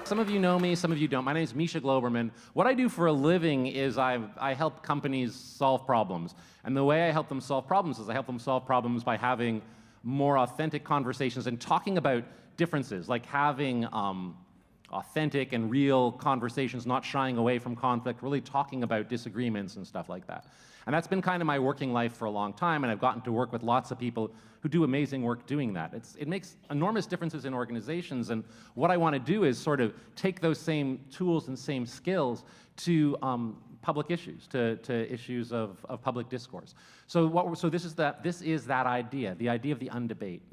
Some of you know me, some of you don't. My name is Misha Glouberman. What I do for a living is I help companies solve problems. And the way I help them solve problems is I help them solve problems by having more authentic conversations and talking about differences, like having authentic and real conversations, not shying away from conflict, really talking about disagreements and stuff like that. And that's been kind of my working life for a long time, and I've gotten to work with lots of people who do amazing work doing that. It makes enormous differences in organizations, and what I want to do is sort of take those same tools and same skills to public issues, to issues of public discourse. So this is that idea, the idea of the undebate.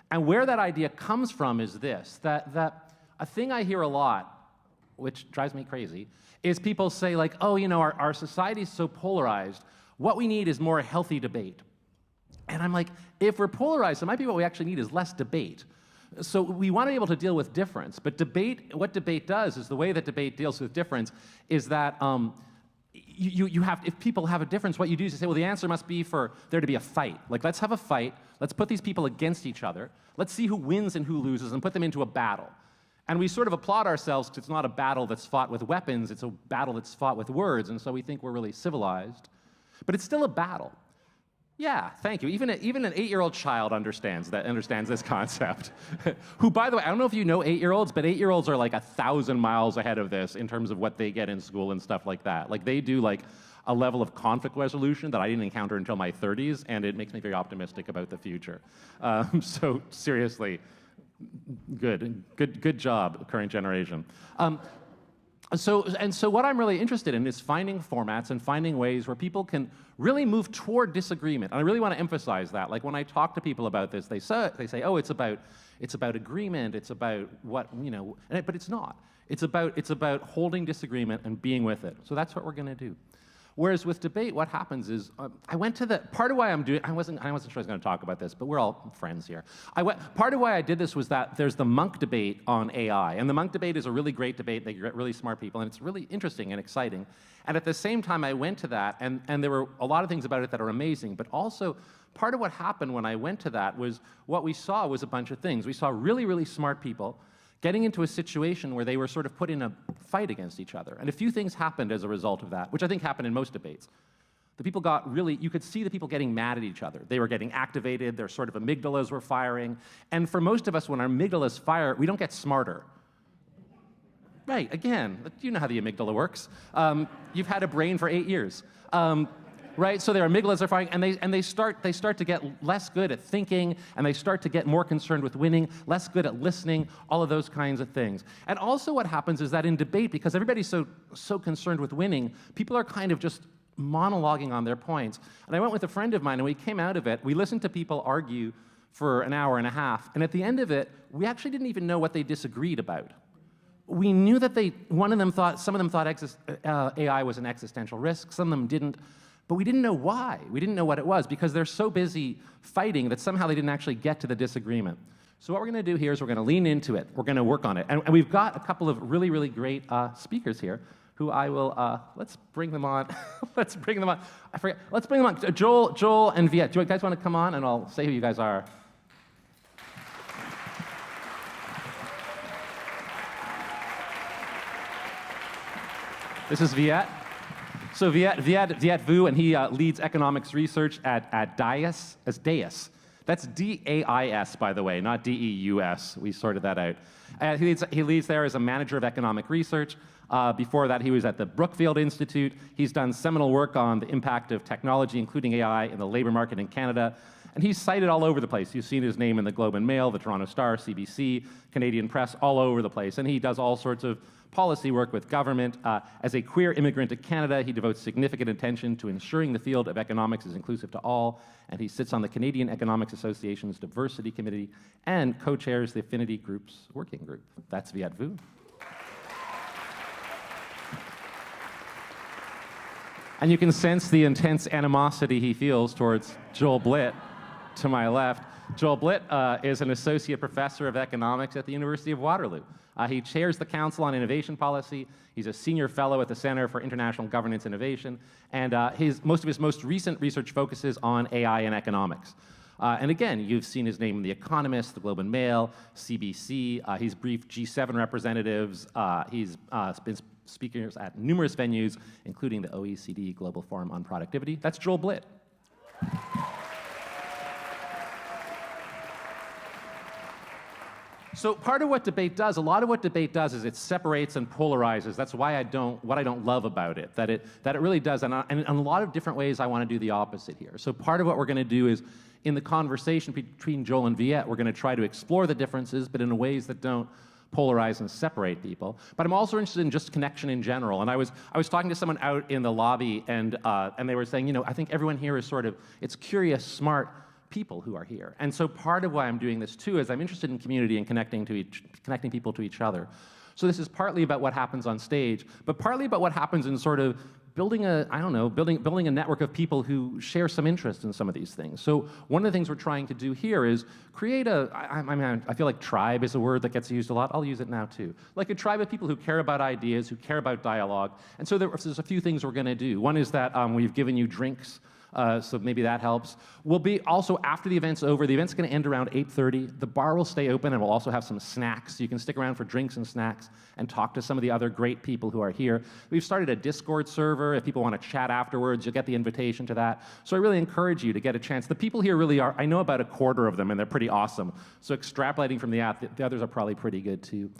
And where that idea comes from is this, that a thing I hear a lot, which drives me crazy, is people say like, oh, you know, our society is so polarized, what we need is more healthy debate. And I'm like, if we're polarized, it might be what we actually need is less debate. So we want to be able to deal with difference, but what debate does is the way that debate deals with difference is that if people have a difference, what you do is you say, well, the answer must be for there to be a fight. Like, let's have a fight, let's put these people against each other, let's see who wins and who loses and put them into a battle. And we sort of applaud ourselves because it's not a battle that's fought with weapons, it's a battle that's fought with words, and so we think we're really civilized. But it's still a battle. Yeah, thank you. Even an 8-year-old child understands this concept. Who, by the way, I don't know if you know 8-year-olds, but 8-year-olds are like 1,000 miles ahead of this in terms of what they get in school and stuff like that. Like, they do like a level of conflict resolution that I didn't encounter until my 30s, and it makes me very optimistic about the future. So seriously, good job, current generation. So what I'm really interested in is finding formats and finding ways where people can really move toward disagreement. And I really want to emphasize that. Like, when I talk to people about this, they say, oh, it's about agreement, it's about what, you know, but it's not. It's about holding disagreement and being with it. So that's what we're going to do. Whereas with debate, what happens is, I went to part of why I'm doing, I wasn't sure I was going to talk about this, but we're all friends here. Part of why I did this was that there's the Monk debate on AI, and the Monk debate is a really great debate. They get really smart people, and it's really interesting and exciting. And at the same time, I went to that, and there were a lot of things about it that are amazing, but also part of what happened when I went to that was what we saw was a bunch of things. We saw really, really smart people getting into a situation where they were sort of put in a fight against each other. And a few things happened as a result of that, which I think happened in most debates. The people got really, you could see the people getting mad at each other. They were getting activated, their sort of amygdalas were firing. And for most of us, when our amygdalas fire, we don't get smarter. Right, again, you know how the amygdala works. You've had a brain for 8 years. Right, so their amygdalas are firing, and they start to get less good at thinking, and they start to get more concerned with winning, less good at listening, all of those kinds of things. And also what happens is that in debate, because everybody's so concerned with winning, people are kind of just monologuing on their points. And I went with a friend of mine, and we came out of it, we listened to people argue for an hour and a half, and at the end of it, we actually didn't even know what they disagreed about. We knew that some of them thought AI was an existential risk, some of them didn't. But we didn't know why. We didn't know what it was because they're so busy fighting that somehow they didn't actually get to the disagreement. So what we're going to do here is we're going to lean into it. We're going to work on it. And we've got a couple of really, really great speakers here who I will, let's bring them on. Let's bring them on. I forget. Let's bring them on. Joel and Viet. Do you guys want to come on? And I'll say who you guys are. This is Viet. So Viet Vu, and he leads economics research at Dais, as Dais. That's D-A-I-S, by the way, not D-E-U-S. We sorted that out. He leads there as a manager of economic research. Before that, he was at the Brookfield Institute. He's done seminal work on the impact of technology, including AI, in the labor market in Canada. And he's cited all over the place. You've seen his name in the Globe and Mail, the Toronto Star, CBC, Canadian Press, all over the place. And he does all sorts of policy work with government. As a queer immigrant to Canada, he devotes significant attention to ensuring the field of economics is inclusive to all, and he sits on the Canadian Economics Association's Diversity Committee and co-chairs the Affinity Group's working group. That's Viet Vu. And you can sense the intense animosity he feels towards Joel Blit to my left. Joel Blit is an associate professor of economics at the University of Waterloo. He chairs the Council on Innovation Policy. He's a senior fellow at the Center for International Governance Innovation. And most of his most recent research focuses on AI and economics. And again, you've seen his name in The Economist, The Globe and Mail, CBC. He's briefed G7 representatives. He's been speakers at numerous venues, including the OECD Global Forum on Productivity. That's Joel Blit. So part of what debate does, a lot of what debate does is it separates and polarizes. That's why what I don't love about it, that it really does. And in a lot of different ways, I want to do the opposite here. So part of what we're going to do is, in the conversation between Joel and Viet, we're going to try to explore the differences, but in ways that don't polarize and separate people. But I'm also interested in just connection in general. And I was talking to someone out in the lobby, and they were saying, I think everyone here is it's curious, smart people who are here. And so part of why I'm doing this too is I'm interested in community and connecting people to each other. So this is partly about what happens on stage, but partly about what happens in sort of building a network of people who share some interest in some of these things. So one of the things we're trying to do here is create I feel like tribe is a word that gets used a lot. I'll use it now too. Like a tribe of people who care about ideas, who care about dialogue. And so there's a few things we're going to do. One is that we've given you drinks. So maybe that helps. We'll be also, after the event's over, the event's going to end around 8:30. The bar will stay open, and we'll also have some snacks. So you can stick around for drinks and snacks and talk to some of the other great people who are here. We've started a Discord server. If people want to chat afterwards, you'll get the invitation to that. So I really encourage you to get a chance. The people here really are, I know about a quarter of them, and they're pretty awesome. So extrapolating from the others are probably pretty good too.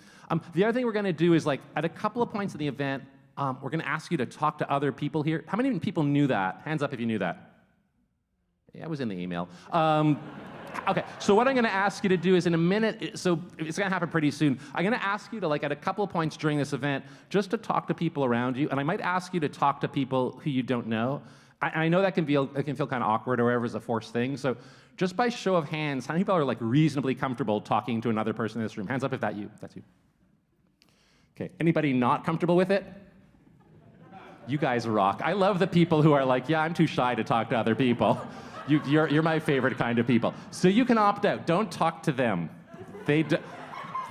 The other thing we're going to do is, like, at a couple of points in the event, we're going to ask you to talk to other people here. How many people knew that? Hands up if you knew that. Yeah, it was in the email. Okay, so what I'm going to ask you to do is in a minute, so it's going to happen pretty soon, I'm going to ask you to, like, at a couple of points during this event, just to talk to people around you, and I might ask you to talk to people who you don't know. I know that can feel kind of awkward or whatever is a forced thing, so just by show of hands, how many people are, like, reasonably comfortable talking to another person in this room? Hands up if that's you. Okay, anybody not comfortable with it? You guys rock. I love the people who are like, yeah, I'm too shy to talk to other people. You're my favorite kind of people. So you can opt out. Don't talk to them.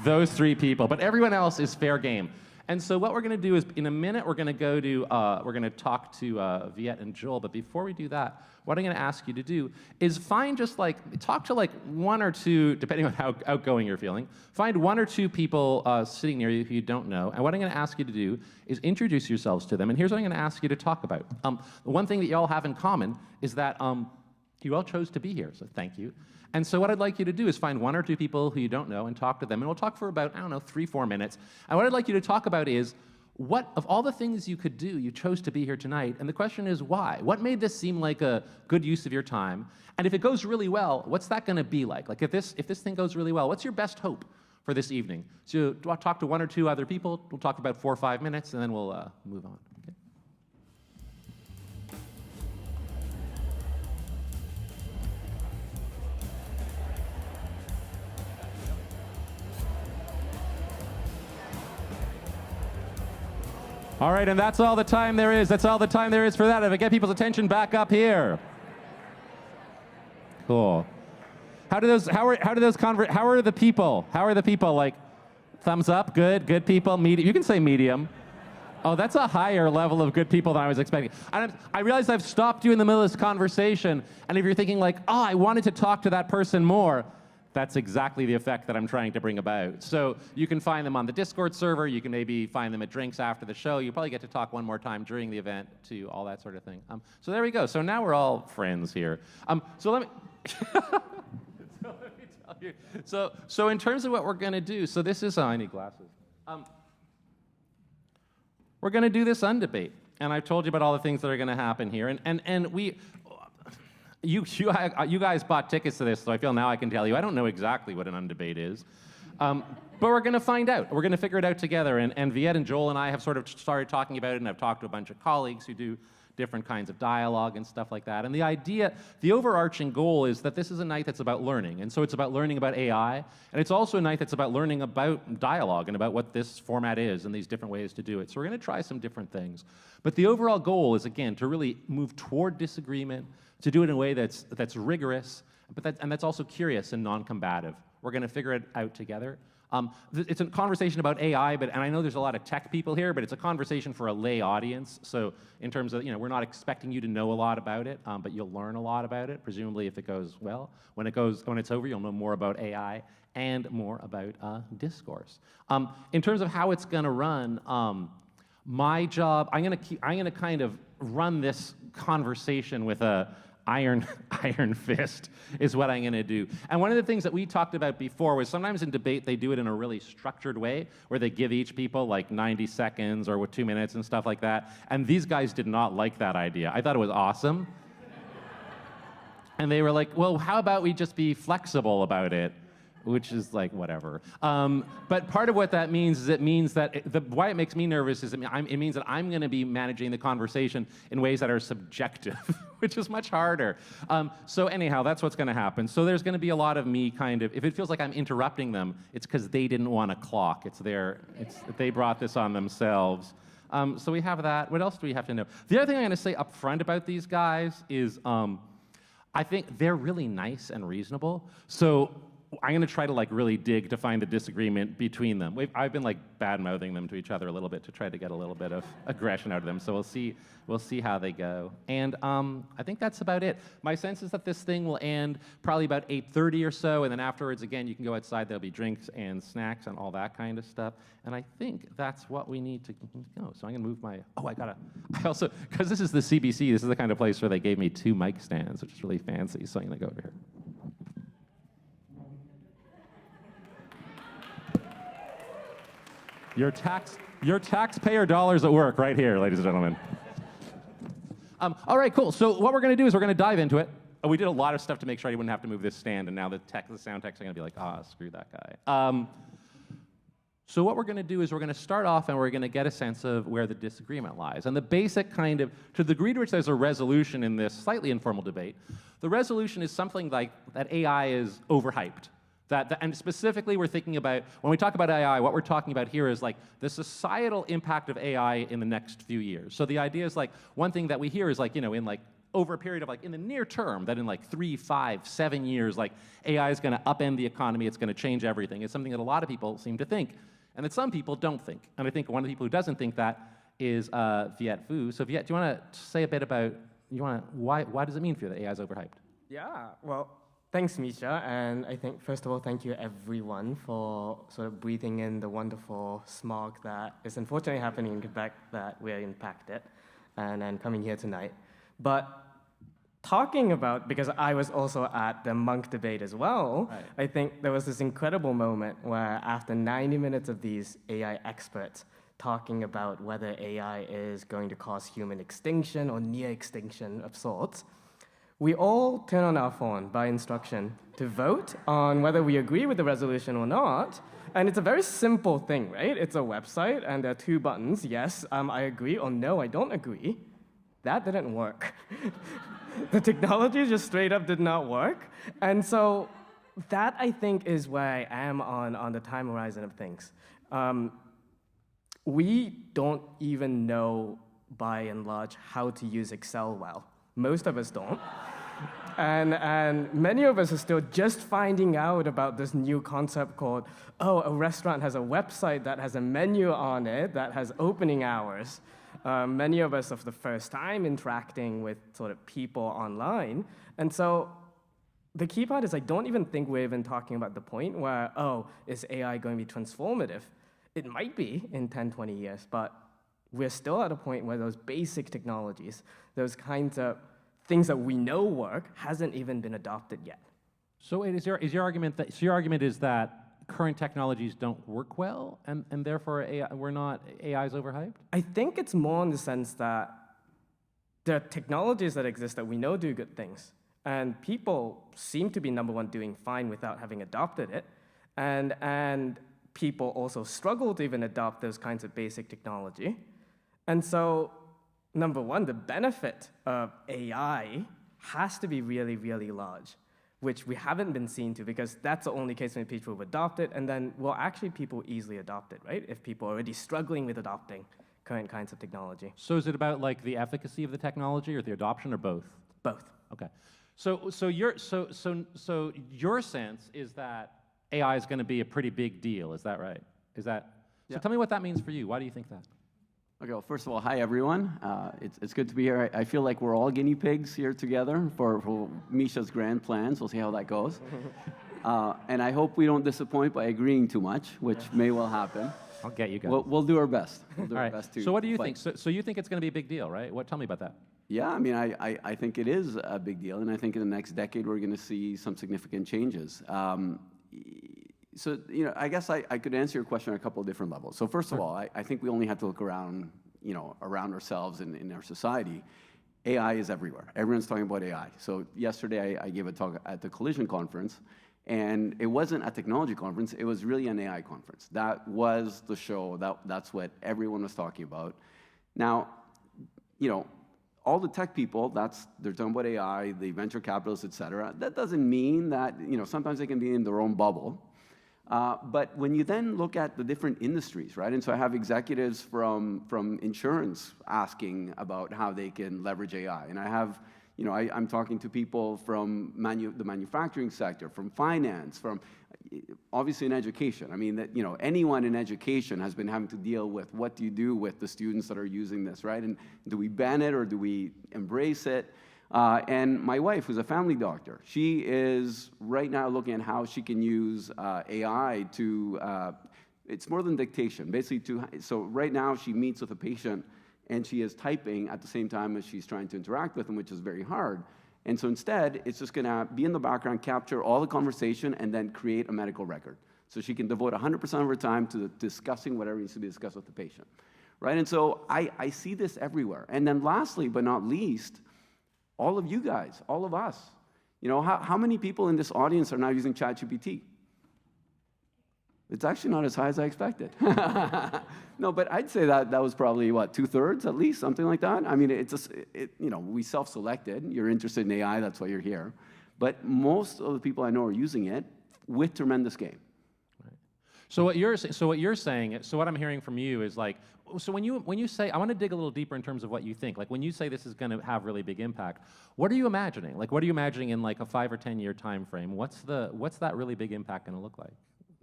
Those three people. But everyone else is fair game. And so what we're going to do is, in a minute, we're going to talk to Viet and Joel. But before we do that, what I'm going to ask you to do is talk to one or two, depending on how outgoing you're feeling. Find one or two people sitting near you who you don't know. And what I'm going to ask you to do is introduce yourselves to them. And here's what I'm going to ask you to talk about. The one thing that you all have in common is that you all chose to be here, so thank you. And so what I'd like you to do is find one or two people who you don't know and talk to them. And we'll talk for about, 3-4 minutes. And what I'd like you to talk about is, what of all the things you could do, you chose to be here tonight. And the question is, why? What made this seem like a good use of your time? And if it goes really well, what's that going to be like? Like, if this thing goes really well, what's your best hope for this evening? So I'll talk to one or two other people. We'll talk about 4 or 5 minutes, and then we'll move on. Okay? All right, and that's all the time there is. That's all the time there is for that. If I get people's attention back up here. Cool. How are the people? How are the people? Like, thumbs up, good people, medium. You can say medium. Oh, that's a higher level of good people than I was expecting. I realize I've stopped you in the middle of this conversation, and if you're thinking like, oh, I wanted to talk to that person more, that's exactly the effect that I'm trying to bring about. So you can find them on the Discord server. You can maybe find them at drinks after the show. You probably get to talk one more time during the event too, all that sort of thing. So there we go. So now we're all friends here. So let me tell you. So in terms of what we're going to do, so this is, I need glasses. We're going to do this Undebate. And I've told you about all the things that are going to happen here. And you guys bought tickets to this, so I feel now I can tell you. I don't know exactly what an Undebate is. But we're going to find out. We're going to figure it out together. And Viet and Joel and I have sort of started talking about it, and I've talked to a bunch of colleagues who do different kinds of dialogue and stuff like that. And the idea, the overarching goal is that this is a night that's about learning. And so it's about learning about AI. And it's also a night that's about learning about dialogue and about what this format is and these different ways to do it. So we're going to try some different things. But the overall goal is, again, to really move toward disagreement, to do it in a way that's rigorous, and that's also curious and non-combative. We're going to figure it out together. It's a conversation about AI, and I know there's a lot of tech people here, but it's a conversation for a lay audience. So in terms of, we're not expecting you to know a lot about it, but you'll learn a lot about it, presumably if it goes well. When it's over, you'll know more about AI and more about discourse. In terms of how it's going to run, my job, I'm going to kind of run this conversation with a iron fist is what I'm going to do. And one of the things that we talked about before was sometimes in debate they do it in a really structured way where they give each people like 90 seconds or 2 minutes and stuff like that. And these guys did not like that idea. I thought it was awesome. And they were like, well, how about we just be flexible about it? Which is like, whatever. But part of what that means is it means that, why it makes me nervous is it means that I'm going to be managing the conversation in ways that are subjective, which is much harder. So anyhow, that's what's going to happen. So there's going to be a lot of me kind of, if it feels like I'm interrupting them, it's because they didn't want a clock. They brought this on themselves. So we have that. What else do we have to know? The other thing I'm going to say up front about these guys is I think they're really nice and reasonable. So I'm going to try to like really dig to find the disagreement between them. I've been like bad-mouthing them to each other a little bit to try to get a little bit of aggression out of them. So we'll see how they go. And I think that's about it. My sense is that this thing will end probably about 8:30 or so, and then afterwards, again, you can go outside. There'll be drinks and snacks and all that kind of stuff. And I think that's what we need to go. So I'm going to move my. I also, because this is the CBC, this is the kind of place where they gave me 2 mic stands, which is really fancy. So I'm going to go over here. Your taxpayer dollars at work right here, ladies and gentlemen. All right, cool. So what we're going to do is we're going to dive into it. We did a lot of stuff to make sure I wouldn't have to move this stand, and now the sound techs are going to be like, screw that guy. So what we're going to do is we're going to start off and we're going to get a sense of where the disagreement lies. And the basic kind of, to the degree to which there's a resolution in this slightly informal debate, the resolution is something like that AI is overhyped. And specifically, we're thinking about, when we talk about AI, what we're talking about here is like the societal impact of AI in the next few years. So the idea is like, one thing that we hear is like, in like, over a period of like, in the near term, that in like 3, 5, 7 years, like AI is going to upend the economy, it's going to change everything. It's something that a lot of people seem to think, and that some people don't think. And I think one of the people who doesn't think that is Viet Vu. So Viet, do you want to say a bit about, why does it mean for you that AI is overhyped? Yeah, well, thanks, Misha, and I think, first of all, thank you everyone for sort of breathing in the wonderful smog that is unfortunately happening in Quebec that we're impacted, and coming here tonight. But talking about, because I was also at the Monk debate as well, right. I think there was this incredible moment where after 90 minutes of these AI experts talking about whether AI is going to cause human extinction or near extinction of sorts, we all turn on our phone by instruction to vote on whether we agree with the resolution or not. And it's a very simple thing, right? It's a website, and there are 2 buttons. Yes, I agree, or no, I don't agree. That didn't work. The technology just straight up did not work. And so that, I think, is where I am on the time horizon of things. We don't even know, by and large, how to use Excel well. Most of us don't. And many of us are still just finding out about this new concept called, a restaurant has a website that has a menu on it that has opening hours. Many of us are for the first time interacting with sort of people online. And so the key part is I don't even think we're even talking about the point where, is AI going to be transformative? It might be in 10, 20 years, but we're still at a point where those basic technologies, those kinds of things that we know work, hasn't even been adopted yet. So is your argument is that current technologies don't work well, and therefore AI is overhyped? I think it's more in the sense that there are technologies that exist that we know do good things, and people seem to be, number one, doing fine without having adopted it, and people also struggle to even adopt those kinds of basic technology. And so, number one, the benefit of AI has to be really, really large, which we haven't been seen to, because that's the only case when people will adopt it, and then, actually people easily adopt it, right? If people are already struggling with adopting current kinds of technology. So is it about like the efficacy of the technology or the adoption, or both? Both. Okay. So your sense is that AI is going to be a pretty big deal. Is that right? Is that? So tell me what that means for you. Why do you think that? Okay, well, first of all, hi, everyone. It's good to be here. I feel like we're all guinea pigs here together for Misha's grand plans. We'll see how that goes. And I hope we don't disappoint by agreeing too much, which may well happen. I'll get you guys. We'll do our best. We'll do all our right. best to So what do you fight. think? So you think it's going to be a big deal, right? Tell me about that. Yeah, I mean, I think it is a big deal, and I think in the next decade we're going to see some significant changes. So, you know, I guess I could answer your question on a couple of different levels. So first of all, I think we only have to look around, you know, around ourselves in our society. AI is everywhere. Everyone's talking about AI. So yesterday I gave a talk at the Collision conference, and it wasn't a technology conference, it was really an AI conference. That was the show, that's what everyone was talking about. Now, you know, all the tech people, they're talking about AI, the venture capitalists, et cetera. That doesn't mean that, you know, sometimes they can be in their own bubble. But when you then look at the different industries, right? And so I have executives from insurance asking about how they can leverage AI. And I have, you know, I'm talking to people from the manufacturing sector, from finance, from obviously in education. I mean, that, you know, anyone in education has been having to deal with what do you do with the students that are using this, right? And do we ban it or do we embrace it? And my wife, who's a family doctor, she is right now looking at how she can use AI to, it's more than dictation, basically so right now she meets with a patient and she is typing at the same time as she's trying to interact with them, which is very hard. And so instead, it's just gonna be in the background, capture all the conversation, and then create a medical record. So she can devote 100% of her time to discussing whatever needs to be discussed with the patient, right? And so I see this everywhere. And then lastly, but not least, all of you guys, all of us. You know, how many people in this audience are now using ChatGPT? It's actually not as high as I expected. No, but I'd say that was probably, what, 2/3 at least, something like that? I mean, you know, we self-selected. You're interested in AI, that's why you're here. But most of the people I know are using it with tremendous gain. Right. So what you're saying, so what I'm hearing from you is like, so when you say, I want to dig a little deeper in terms of what you think. Like when you say this is going to have really big impact, what are you imagining? Like what are you imagining in like a 5 or 10 year time frame? What's that really big impact going to look like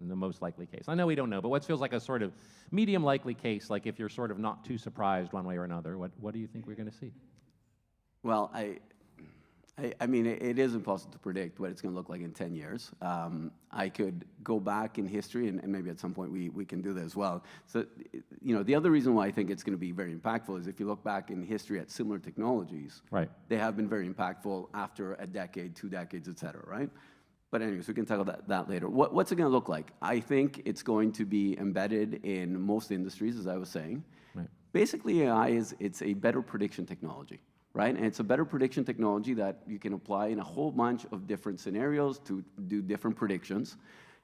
in the most likely case? I know we don't know, but what feels like a sort of medium likely case, like if you're sort of not too surprised one way or another, what do you think we're going to see? Well, I mean, it is impossible to predict what it's going to look like in 10 years. I could go back in history, and maybe at some point we can do that as well. So, you know, the other reason why I think it's going to be very impactful is if you look back in history at similar technologies, right, they have been very impactful after a decade, 2 decades, et cetera, right? But anyways, we can tackle that later. What's it going to look like? I think it's going to be embedded in most industries, as I was saying. Right. Basically, AI it's a better prediction technology. Right? And it's a better prediction technology that you can apply in a whole bunch of different scenarios to do different predictions.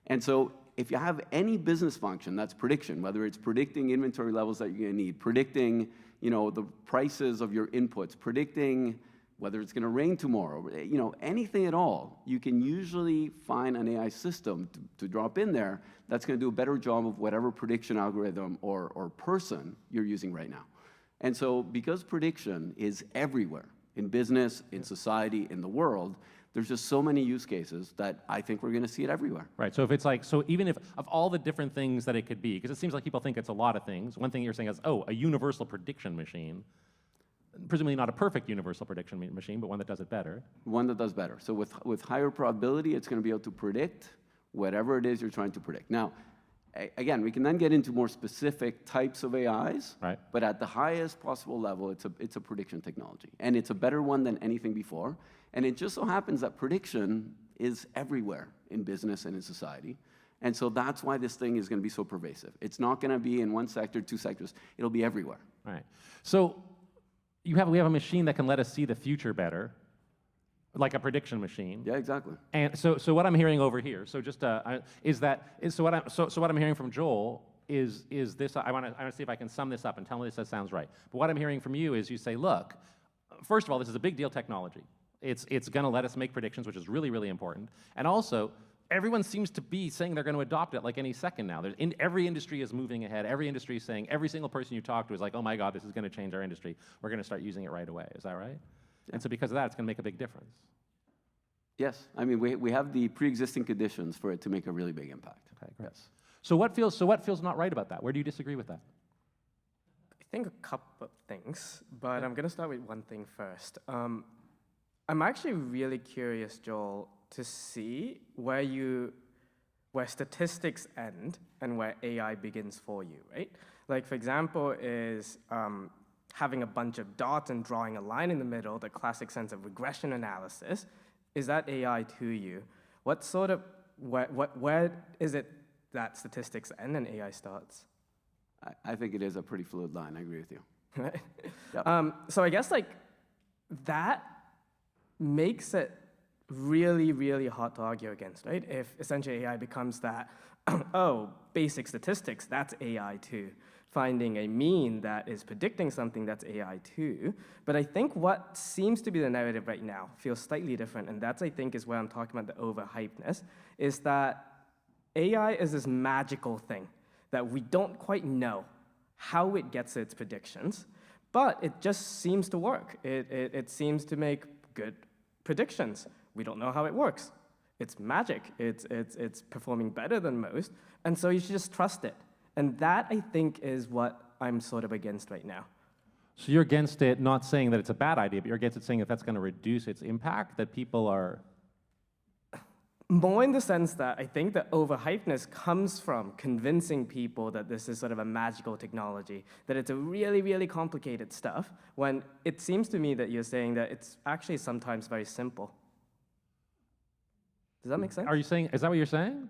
And so if you have any business function that's prediction, whether it's predicting inventory levels that you're going to need, predicting, you know, the prices of your inputs, predicting whether it's going to rain tomorrow, you know, anything at all, you can usually find an AI system to drop in there that's going to do a better job of whatever prediction algorithm or person you're using right now. And so because prediction is everywhere, in business, in society, in the world, there's just so many use cases that I think we're going to see it everywhere. Right, so if it's like, so even if, of all the different things that it could be, because it seems like people think it's a lot of things, one thing you're saying is, oh, a universal prediction machine, presumably not a perfect universal prediction machine, but one that does it better. One that does better. So with higher probability, it's going to be able to predict whatever it is you're trying to predict. Now, again, we can then get into more specific types of AIs, right, but at the highest possible level, it's a prediction technology. And it's a better one than anything before. And it just so happens that prediction is everywhere in business and in society. And so that's why this thing is going to be so pervasive. It's not going to be in one sector, 2 sectors. It'll be everywhere. Right. So we have a machine that can let us see the future better, like a prediction machine. Yeah, exactly. And so what I'm hearing over here, so just what I'm hearing from Joel is this. I want to see if I can sum this up and tell me this sounds right. But what I'm hearing from you is you say, look, first of all, this is a big deal technology. It's going to let us make predictions, which is really, really important. And also, everyone seems to be saying they're going to adopt it like any second now. Every industry is moving ahead. Every industry is saying, every single person you talk to is like, oh my God, this is going to change our industry. We're going to start using it right away. Is that right? And so because of that, it's going to make a big difference. Yes, I mean, we have the pre-existing conditions for it to make a really big impact. Okay, great. Yes. So what feels not right about that? Where do you disagree with that? I think a couple of things, but I'm going to start with one thing first. I'm actually really curious, Joel, to see where statistics end and where AI begins for you, right? Like, for example, is having a bunch of dots and drawing a line in the middle, the classic sense of regression analysis. Is that AI to you? What sort of, where is it that statistics end and AI starts? I think it is a pretty fluid line. I agree with you. Right? Yep. So I guess like that makes it really, really hard to argue against, right? If essentially AI becomes that, oh, basic statistics, that's AI too. Finding a mean that is predicting something, that's AI too. But I think what seems to be the narrative right now feels slightly different, and that's, I think, is where I'm talking about the overhypedness, is that AI is this magical thing that we don't quite know how it gets its predictions, but it just seems to work. It seems to make good predictions. We don't know how it works. It's magic. It's performing better than most, and so you should just trust it. And that, I think, is what I'm sort of against right now. So you're against it, not saying that it's a bad idea, but you're against it saying that that's going to reduce its impact, that people are... More in the sense that I think the overhypedness comes from convincing people that this is sort of a magical technology, that it's a really, really complicated stuff, when it seems to me that you're saying that it's actually sometimes very simple. Does that make sense? Are you saying, is that what you're saying?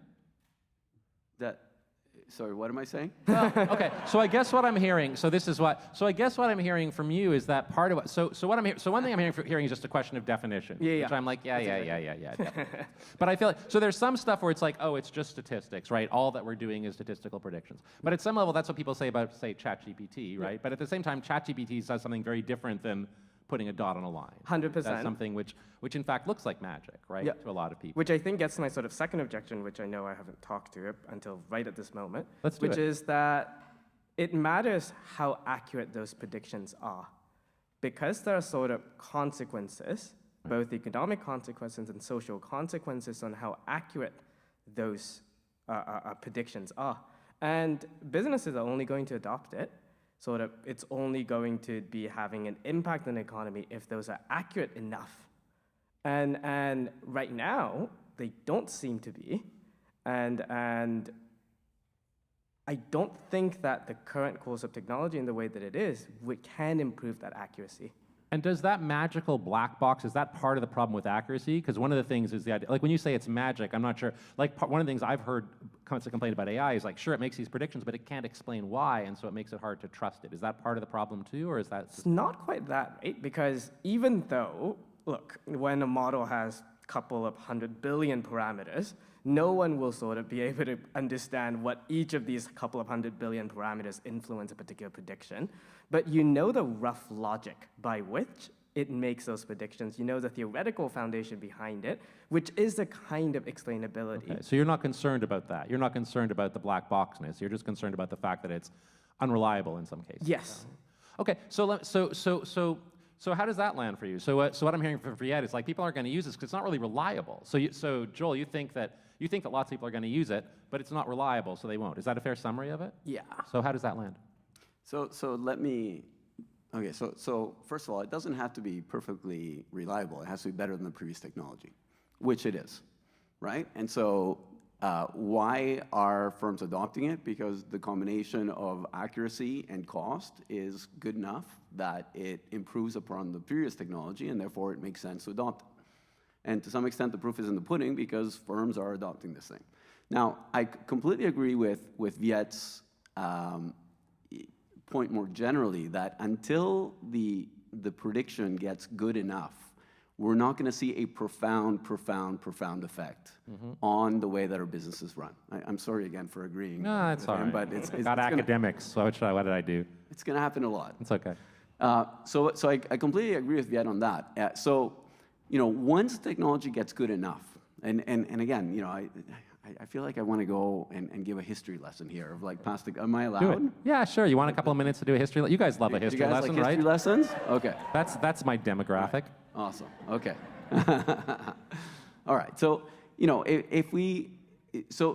Sorry, what am I saying? Okay, so I guess what I'm hearing, so I guess what I'm hearing from you is that part of what, so one thing I'm hearing is just a question of definition. Yeah. Which I'm like, yeah. Definitely. But I feel like, so there's some stuff where it's like, oh, it's just statistics, right? All that we're doing is statistical predictions. But at some level, that's what people say about, say, ChatGPT, right? But at the same time, ChatGPT does something very different than putting a dot on a line. 100%. That's something which in fact looks like magic, right? Yeah. To a lot of people. Which I think gets to my sort of second objection, which I know I haven't talked to until right at this moment. Let's do which it. is that it matters how accurate those predictions are. Because there are sort of consequences, both economic consequences and social consequences on how accurate those predictions are. And businesses are only going to adopt it. Sort of, it's only going to be having an impact on the economy if those are accurate enough. And right now, they don't seem to be. And I don't think that the current course of technology in the way that it is, we can improve that accuracy. And does that magical black box, is that part of the problem with accuracy? Because one of the things is the idea, like when you say it's magic, I'm not sure, like one of the things I've heard constant complaint about AI is like, sure, it makes these predictions, but it can't explain why, and so it makes it hard to trust it. Is that part of the problem too, or is that? It's not quite that, right? Because even though, look, when a model has a couple of 100 billion parameters, no one will sort of be able to understand what each of these couple of 100 billion parameters influence a particular prediction. But you know the rough logic by which it makes those predictions. You know the theoretical foundation behind it, which is a kind of explainability. Okay, so you're not concerned about that. You're not concerned about the black boxness. You're just concerned about the fact that it's unreliable in some cases. Yes. Okay, so how does that land for you? So what I'm hearing from Viet is like people aren't going to use this because it's not really reliable. So Joel, you think that lots of people are going to use it, but it's not reliable, so they won't. Is that a fair summary of it? Yeah. So how does that land? So let me, okay, so first of all, it doesn't have to be perfectly reliable. It has to be better than the previous technology, which it is, right? And so why are firms adopting it? Because the combination of accuracy and cost is good enough that it improves upon the previous technology, and therefore it makes sense to adopt it. And to some extent, the proof is in the pudding because firms are adopting this thing. Now, I completely agree with Viet's point more generally that until the prediction gets good enough, we're not going to see a profound effect on the way that our businesses run. I'm sorry again for agreeing. No, it's all right. But it's got academics, so what did I do? It's going to happen a lot. It's okay. So I completely agree with Viet on that. So, once technology gets good enough, and again, I feel like I want to go and give a history lesson here of like past. Am I allowed? Do it. Yeah, sure. You want a couple of minutes to do a history? You guys love a history you guys lesson, like history right? lessons? Okay. That's my demographic. Awesome. Okay. All right. So,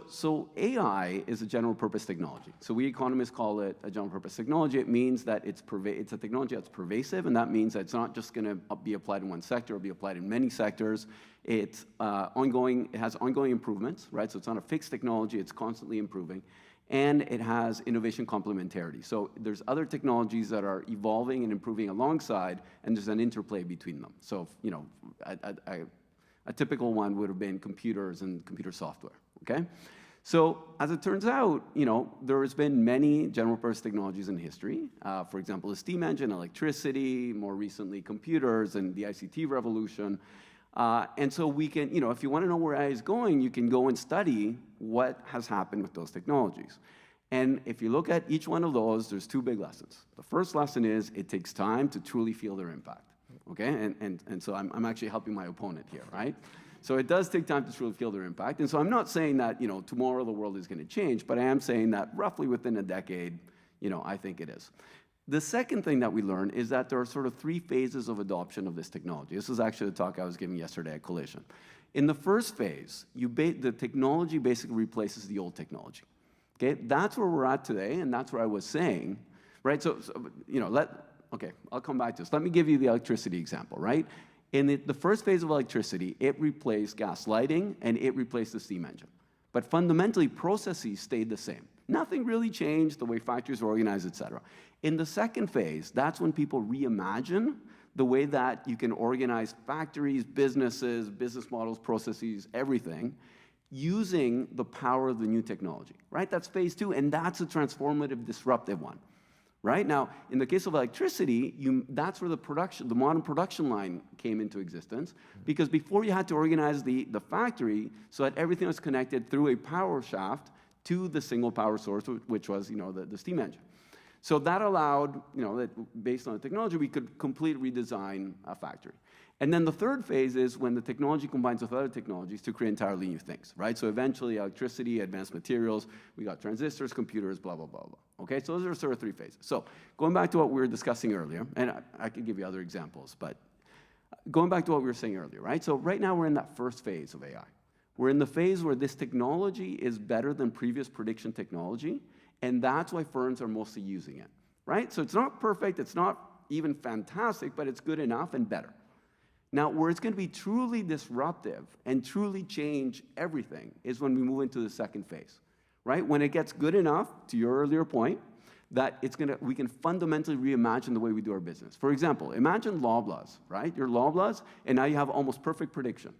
so AI is a general purpose technology. So we economists call it a general purpose technology. It means that it's a technology that's pervasive, and that means that it's not just going to be applied in one sector or be applied in many sectors. It's ongoing. It has ongoing improvements, right? So it's not a fixed technology. It's constantly improving. And it has innovation complementarity. So there's other technologies that are evolving and improving alongside, and there's an interplay between them. So, a typical one would have been computers and computer software, okay? So as it turns out, there has been many general purpose technologies in history. For example, the steam engine, electricity, more recently computers and the ICT revolution. And so we can, if you want to know where AI is going, you can go and study what has happened with those technologies. And if you look at each one of those, there's two big lessons. The first lesson is it takes time to truly feel their impact. Okay, and so I'm actually helping my opponent here, right? So it does take time to truly feel their impact. And so I'm not saying that, tomorrow the world is going to change, but I am saying that roughly within a decade, I think it is. The second thing that we learn is that there are sort of three phases of adoption of this technology. This is actually the talk I was giving yesterday at Collision. In the first phase, the technology basically replaces the old technology. Okay, that's where we're at today, and that's where I was saying, right? So okay, I'll come back to this. Let me give you the electricity example, right? In the first phase of electricity, it replaced gas lighting and it replaced the steam engine. But fundamentally, processes stayed the same. Nothing really changed, the way factories were organized, et cetera. In the second phase, that's when people reimagine the way that you can organize factories, businesses, business models, processes, everything, using the power of the new technology, right? That's phase two, and that's a transformative, disruptive one. Right? Now, in the case of electricity, that's where the modern production line came into existence, because before you had to organize the factory so that everything was connected through a power shaft to the single power source, which was, the steam engine. So that allowed, that based on the technology, we could completely redesign a factory. And then the third phase is when the technology combines with other technologies to create entirely new things, right? So eventually, electricity, advanced materials, we got transistors, computers, blah, blah, blah, blah. Okay, so those are sort of three phases. So going back to what we were discussing earlier, and I could give you other examples, but going back to what we were saying earlier, right? So right now, we're in that first phase of AI. We're in the phase where this technology is better than previous prediction technology, and that's why firms are mostly using it, right? So it's not perfect, it's not even fantastic, but it's good enough and better. Now, where it's going to be truly disruptive and truly change everything is when we move into the second phase, right? When it gets good enough, to your earlier point, that we can fundamentally reimagine the way we do our business. For example, imagine Loblaws, right? Your Loblaws, and now you have almost perfect prediction,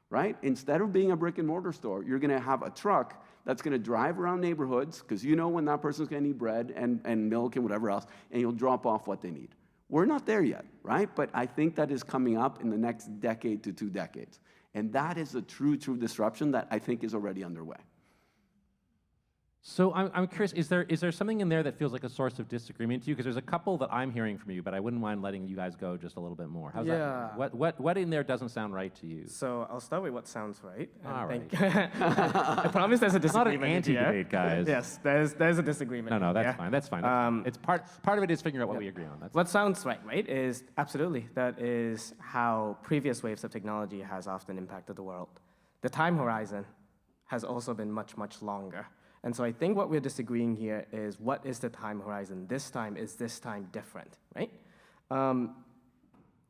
right? Instead of being a brick and mortar store, you're going to have a truck that's going to drive around neighborhoods, because you know when that person's going to need bread and milk and whatever else, and you'll drop off what they need. We're not there yet, right? But I think that is coming up in the next decade to 2 decades. And that is a true disruption that I think is already underway. So I'm curious, is there something in there that feels like a source of disagreement to you? Because there's a couple that I'm hearing from you, but I wouldn't mind letting you guys go just a little bit more. How's that? What in there doesn't sound right to you? So I'll start with what sounds right. All right. I promise there's a disagreement. Not an anti-debate, guys. Yes, there's a disagreement. No, that's fine. That's fine. It's part of it is figuring out what we agree on. What sounds right, is absolutely, that is how previous waves of technology has often impacted the world. The time horizon has also been much, much longer. And so I think what we're disagreeing here is, what is the time horizon this time? Is this time different, right?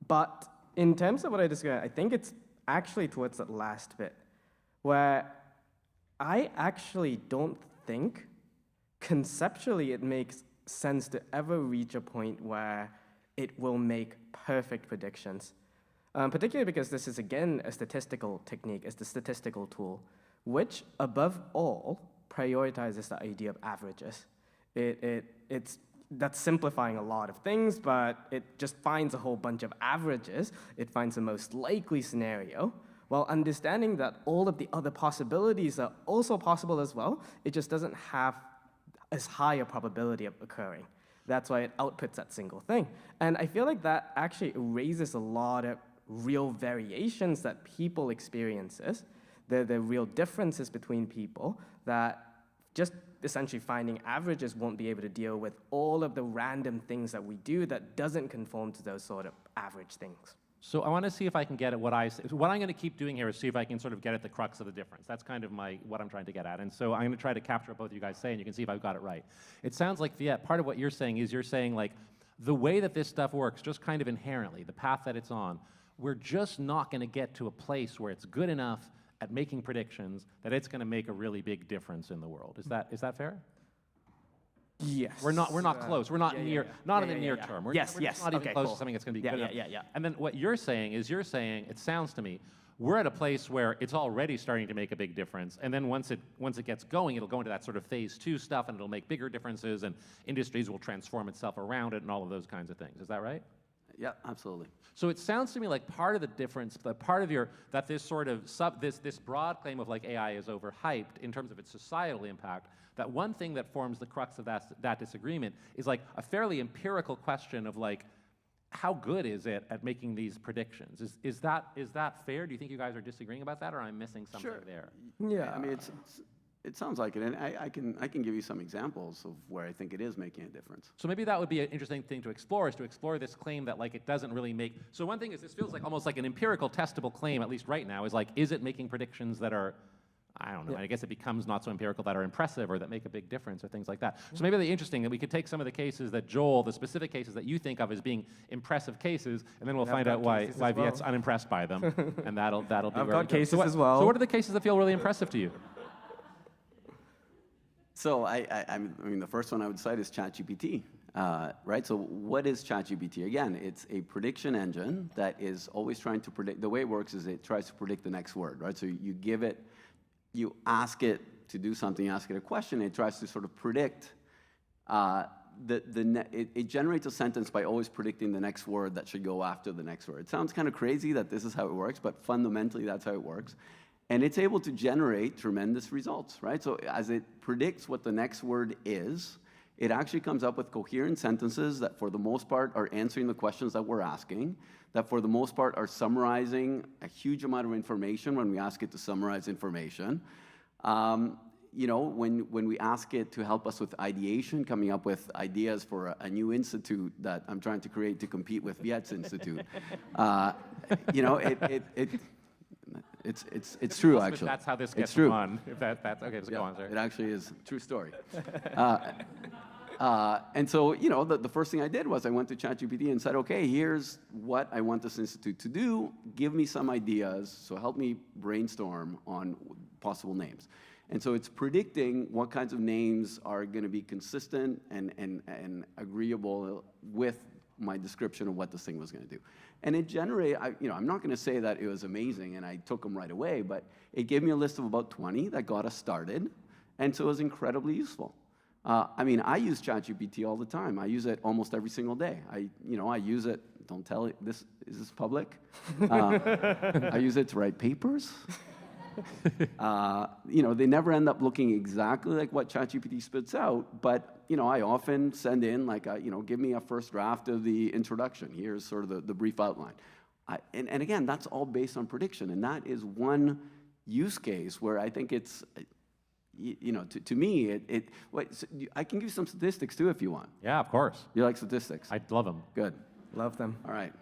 But in terms of what I disagree, I think it's actually towards that last bit, where I actually don't think conceptually it makes sense to ever reach a point where it will make perfect predictions, particularly because this is, again, a statistical technique, it's the statistical tool, which, above all, prioritizes the idea of averages. That's simplifying a lot of things, but it just finds a whole bunch of averages. It finds the most likely scenario, while understanding that all of the other possibilities are also possible as well. It just doesn't have as high a probability of occurring. That's why it outputs that single thing. And I feel like that actually erases a lot of real variations that people experiences, the real differences between people, that just essentially finding averages won't be able to deal with all of the random things that we do that doesn't conform to those sort of average things. So I want to see if I can get at what what I'm going to keep doing here is see if I can sort of get at the crux of the difference. That's kind of what I'm trying to get at. And so I'm going to try to capture what both you guys say, and you can see if I've got it right. It sounds like, Viet, part of what you're saying is like, the way that this stuff works, just kind of inherently, the path that it's on, we're just not going to get to a place where it's good enough at making predictions that it's going to make a really big difference in the world. Is that fair? Yes. We're not close. We're not in the near yeah. term. We're Yes, not even okay, close cool. to something that's going to be good enough. Yeah. And then what you're saying, it sounds to me, we're at a place where it's already starting to make a big difference, and then once it gets going, it'll go into that sort of phase 2 stuff, and it'll make bigger differences, and industries will transform itself around it, and all of those kinds of things. Is that right? Yeah, absolutely. So it sounds to me like part of the difference, that this sort of this broad claim of like AI is overhyped in terms of its societal impact, that one thing that forms the crux of that disagreement is like a fairly empirical question of like, how good is it at making these predictions? Is that fair? Do you think you guys are disagreeing about that, or am I missing something there? Yeah. I mean, it sounds like it, and I can give you some examples of where I think it is making a difference. So maybe that would be an interesting thing to explore, is to explore this claim that like it doesn't really make. So one thing is, this feels like almost like an empirical testable claim, at least right now, is like, is it making predictions that are, I don't know, I guess it becomes not so empirical, that are impressive or that make a big difference or things like that. So maybe it'd be interesting that we could take some of the cases that Joel, the specific cases that you think of as being impressive cases, and then we'll find out why Viet's unimpressed by them, and that'll be I've where got we go. cases as well. So what are the cases that feel really impressive to you? So I mean, the first one I would cite is ChatGPT, right? So what is ChatGPT? Again, it's a prediction engine that is always trying to predict. The way it works is it tries to predict the next word, right? So you ask it to do something, you ask it a question, it tries to sort of predict. It generates a sentence by always predicting the next word that should go after the next word. It sounds kind of crazy that this is how it works, but fundamentally that's how it works. And it's able to generate tremendous results, right? So as it predicts what the next word is, it actually comes up with coherent sentences that for the most part are answering the questions that we're asking, that for the most part are summarizing a huge amount of information when we ask it to summarize information. You know, when we ask it to help us with ideation, coming up with ideas for a new institute that I'm trying to create to compete with Viet's institute, you know, it's true, actually. That's how this gets fun. If that's okay, so go on, sorry. It actually is a true story. And so, you know, the first thing I did was I went to ChatGPT and said, okay, here's what I want this institute to do. Give me some ideas, so help me brainstorm on possible names. And so it's predicting what kinds of names are going to be consistent and agreeable with my description of what this thing was going to do. And it generated, you know, I'm not going to say that it was amazing and I took them right away, but it gave me a list of about 20 that got us started, and so it was incredibly useful. I mean, I use ChatGPT all the time. I use it almost every single day. I use it, don't tell it, is this public? I use it to write papers. You know, they never end up looking exactly like what ChatGPT spits out, but you know, I often send in like, you know, give me a first draft of the introduction. Here's sort of the brief outline. And again, that's all based on prediction, and that is one use case where I think it's, you know, to me, I can give you some statistics too if you want. Yeah, of course. You like statistics? I love them. Good. Love them. All right.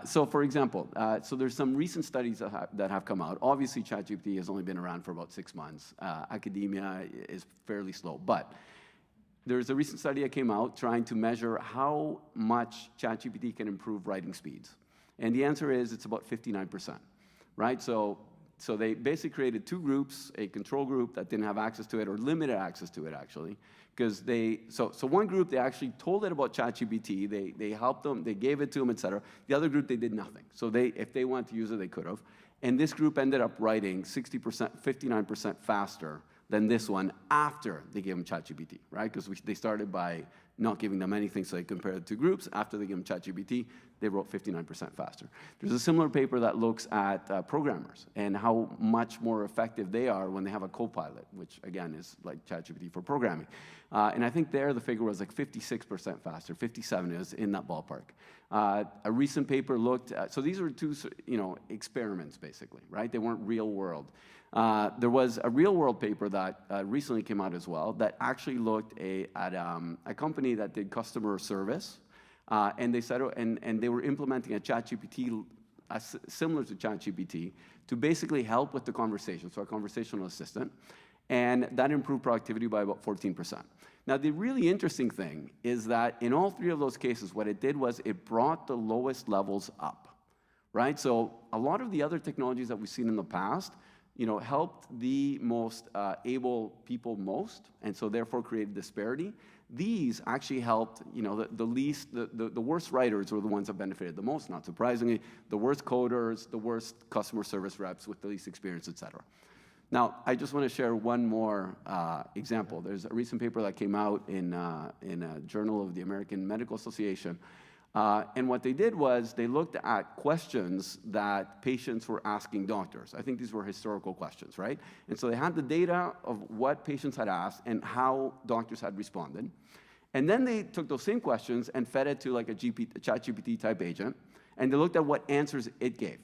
So for example, so there's some recent studies that have come out. Obviously, ChatGPT has only been around for about 6 months. Academia is fairly slow, but there's a recent study that came out trying to measure how much ChatGPT can improve writing speeds. And the answer is it's about 59%, right? So they basically created 2 groups, a control group that didn't have access to it or limited access to it actually, because so one group, they actually told it about ChatGPT, they helped them, they gave it to them, et cetera. The other group, they did nothing. So if they wanted to use it, they could have. And this group ended up writing 60%, 59% faster than this one after they gave them ChatGPT, right? Because they started by not giving them anything, so they compared the 2 groups. After they gave them ChatGPT, they wrote 59% faster. There's a similar paper that looks at programmers and how much more effective they are when they have a co-pilot, which again is like ChatGPT for programming. And I think there the figure was like 56% faster, 57 is in that ballpark. A recent paper looked at, so these are 2, you know, experiments basically, right? They weren't real world. There was a real-world paper that recently came out as well that actually looked at a company that did customer service, and they said, and they were implementing a ChatGPT similar to ChatGPT, to basically help with the conversation, so a conversational assistant, and that improved productivity by about 14%. Now, the really interesting thing is that in all three of those cases, what it did was it brought the lowest levels up, right? So a lot of the other technologies that we've seen in the past, helped the most able people most, and so therefore created disparity. These actually helped, the worst writers were the ones that benefited the most, not surprisingly, the worst coders, the worst customer service reps with the least experience, et cetera. Now, I just want to share one more example. There's a recent paper that came out in a journal of the American Medical Association. And what they did was they looked at questions that patients were asking doctors. I think these were historical questions, right? And so they had the data of what patients had asked and how doctors had responded. And then they took those same questions and fed it to like a ChatGPT type agent, and they looked at what answers it gave.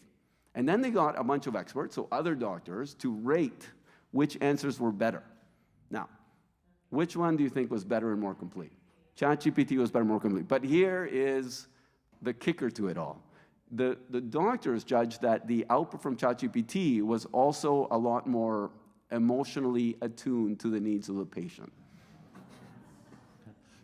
And then they got a bunch of experts, so other doctors, to rate which answers were better. Now, which one do you think was better and more complete? ChatGPT was better and more complete. But here is the kicker to it all. The doctors judged that the output from ChatGPT was also a lot more emotionally attuned to the needs of the patient.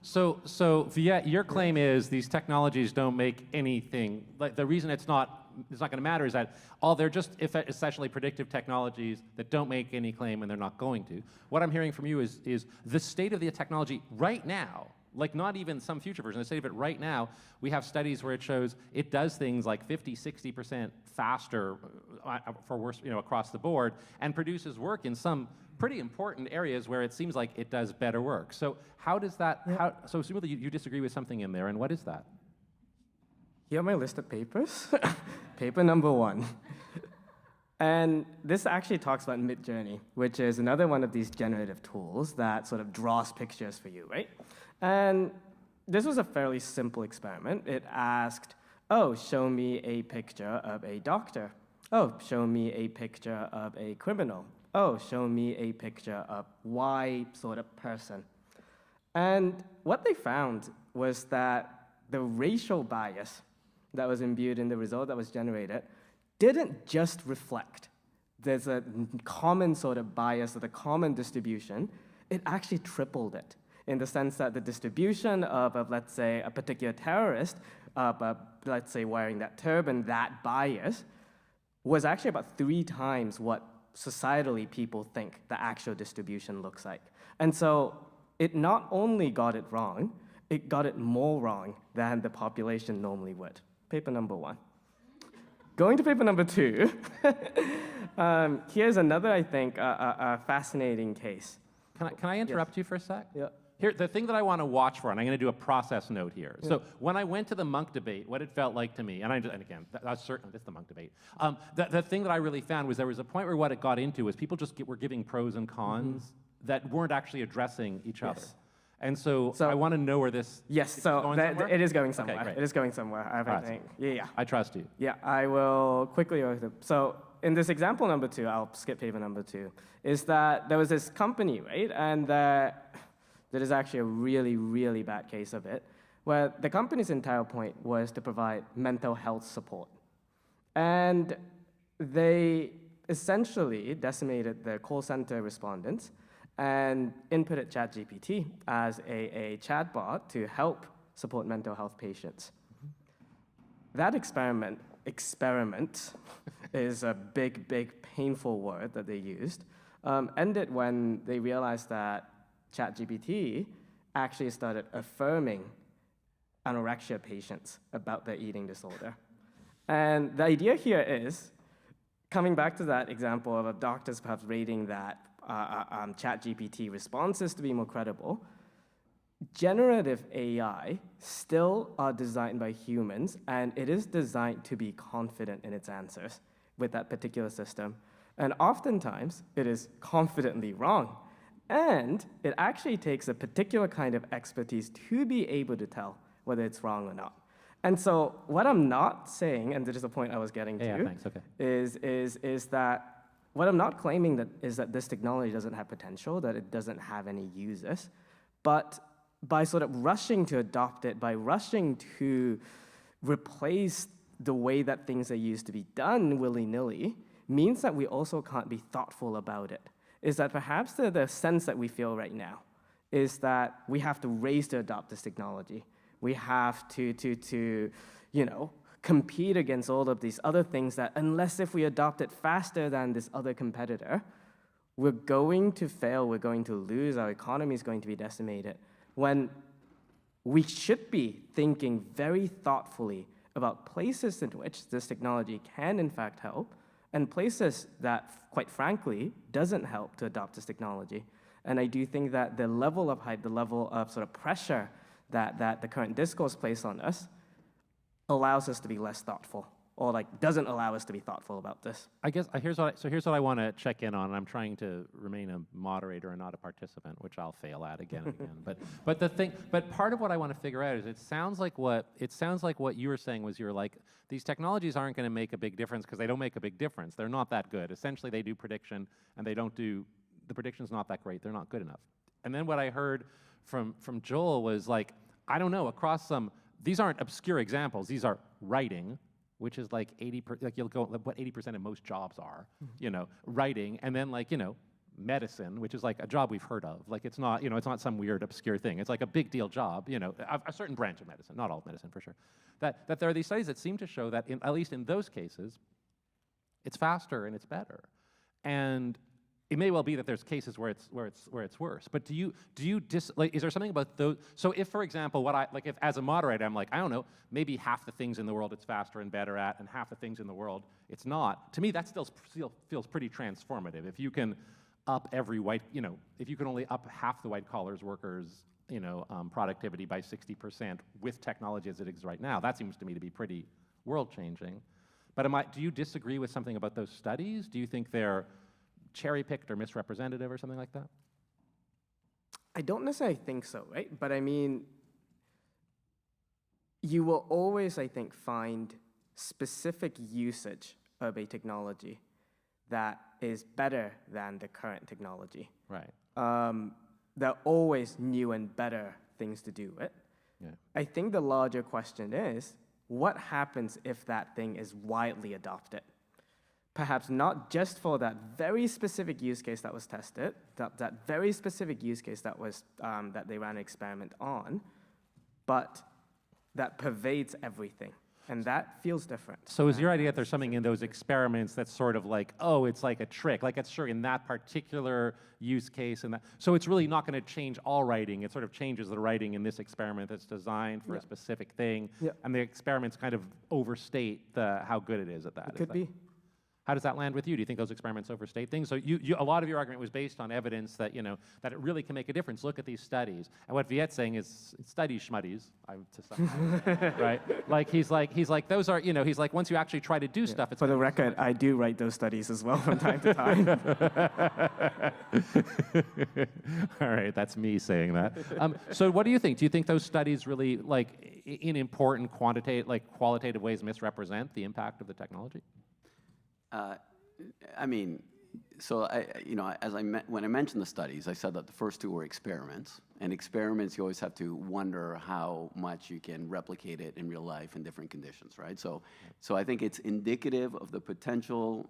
So Viet, your claim is these technologies don't make anything. Like the reason it's not going to matter is that they're just essentially predictive technologies that don't make any claim and they're not going to. What I'm hearing from you is the state of the technology right now, like not even some future version, the state of it right now, we have studies where it shows it does things like 50, 60% faster for worse, across the board, and produces work in some pretty important areas where it seems like it does better work. So how does that, so presumably you disagree with something in there, and what is that? Here are my list of papers. Paper number 1. And this actually talks about Midjourney, which is another one of these generative tools that sort of draws pictures for you, right? And this was a fairly simple experiment. It asked, oh, show me a picture of a doctor. Oh, show me a picture of a criminal. Oh, show me a picture of Y sort of person. And what they found was that the racial bias that was imbued in the result that was generated didn't just reflect there's a common sort of bias or the common distribution. It actually tripled it in the sense that the distribution of let's say, a particular terrorist, let's say wearing that turban, that bias, was actually about 3 times what societally people think the actual distribution looks like. And so it not only got it wrong, it got it more wrong than the population normally would. Paper number 1. Going to paper number 2, here's another, I think, a fascinating case. Can I interrupt you for a sec? Yeah. Here, the thing that I want to watch for, and I'm going to do a process note here. Yeah. So when I went to the monk debate, what it felt like to me, and again, that's certainly this is the monk debate. The thing that I really found was there was a point where what it got into was people just were giving pros and cons that weren't actually addressing each other. And so I want to know where this it is going somewhere. Okay, it is going somewhere, I think. Yeah. I trust you. Yeah, I will quickly go through. So in this example number 2, I'll skip paper number 2, is that there was this company, right? And that is actually a really, really bad case of it, where the company's entire point was to provide mental health support. And they essentially decimated their call center respondents and inputted ChatGPT as a chatbot to help support mental health patients. That experiment is a big, big, painful word that they used, ended when they realized that ChatGPT actually started affirming anorexia patients about their eating disorder. And the idea here is, coming back to that example of a doctors perhaps rating that ChatGPT responses to be more credible, generative AI still are designed by humans, and it is designed to be confident in its answers with that particular system. And oftentimes, it is confidently wrong. And it actually takes a particular kind of expertise to be able to tell whether it's wrong or not. And so what I'm not saying, and this is the point I was getting to, is that what I'm not claiming is that this technology doesn't have potential, that it doesn't have any users, but by sort of rushing to adopt it, by rushing to replace the way that things are used to be done willy-nilly means that we also can't be thoughtful about it. Is that perhaps the sense that we feel right now is that we have to race to adopt this technology. We have to compete against all of these other things that unless if we adopt it faster than this other competitor, we're going to fail, we're going to lose, our economy is going to be decimated. When we should be thinking very thoughtfully about places in which this technology can in fact help, and places that, quite frankly, doesn't help to adopt this technology. And I do think that the level of hype, the level of sort of pressure that the current discourse places on us allows us to be less thoughtful, or like doesn't allow us to be thoughtful about this. I guess here's what I want to check in on. I'm trying to remain a moderator and not a participant, which I'll fail at again and again. But part of what I want to figure out is it sounds like what you were saying was you're like, these technologies aren't going to make a big difference because they don't make a big difference. They're not that good. Essentially, they do prediction and the prediction's not that great. They're not good enough. And then what I heard from Joel was like, I don't know, these aren't obscure examples. These are writing, which is like 80%, like you'll go, what 80% of most jobs are, writing, and then like, medicine, which is like a job we've heard of. Like it's not, it's not some weird obscure thing. It's like a big deal job, a certain branch of medicine, not all of medicine for sure. That there are these studies that seem to show that at least in those cases, it's faster and it's better. And it may well be that there's cases where it's worse. But is there something about those? So if, for example, if as a moderator, I'm like, I don't know, maybe half the things in the world it's faster and better at, and half the things in the world it's not. To me, that still feels pretty transformative. If you can up if you can only up half the white collars workers, productivity by 60% with technology as it is right now, that seems to me to be pretty world changing. But do you disagree with something about those studies? Do you think they're cherry-picked or misrepresentative or something like that? I don't necessarily think so, right? But I mean, you will always, I think, find specific usage of a technology that is better than the current technology. Right. There are always new and better things to do it. Yeah. I think the larger question is, what happens if that thing is widely adopted? Perhaps not just for that very specific use case that was tested, that very specific use case that was that they ran an experiment on, but that pervades everything, and that feels different. So is your idea that there's something in those experiments that's sort of like, oh, it's like a trick, like it's sure in that particular use case, and that, so it's really not going to change all writing. It sort of changes the writing in this experiment that's designed for a specific thing, and the experiments kind of overstate how good it is at that. It could be. How does that land with you? Do you think those experiments overstate things? So a lot of your argument was based on evidence that that it really can make a difference. Look at these studies. And what Viet's saying is studies schmuddies, to some extent, right? Like he's like those are he's like once you actually try to do stuff. It's for the record, I do write those studies as well from time to time. All right, that's me saying that. So what do you think? Do you think those studies really like in important qualitative ways misrepresent the impact of the technology? I mean, so when I mentioned the studies, I said that the first two were experiments, and experiments you always have to wonder how much you can replicate it in real life in different conditions, right? So I think it's indicative of the potential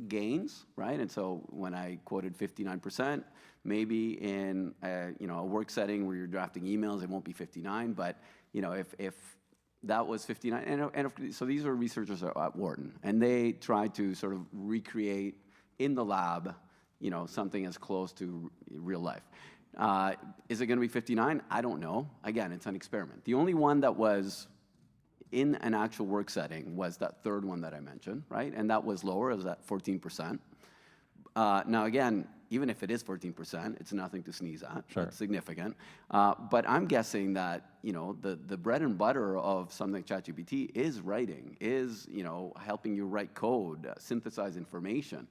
gains, right? And so when I quoted 59%, maybe in a work setting where you're drafting emails, it won't be 59, but if that was 59, so these are researchers at Wharton, and they tried to sort of recreate in the lab, something as close to real life. Is it going to be 59? I don't know. Again, it's an experiment. The only one that was in an actual work setting was that third one that I mentioned, right? And that was lower, it was at 14%. Now again, even if it is 14%, it's nothing to sneeze at. Sure. It's significant. But I'm guessing that the bread and butter of something like ChatGPT is writing, is helping you write code, synthesize information.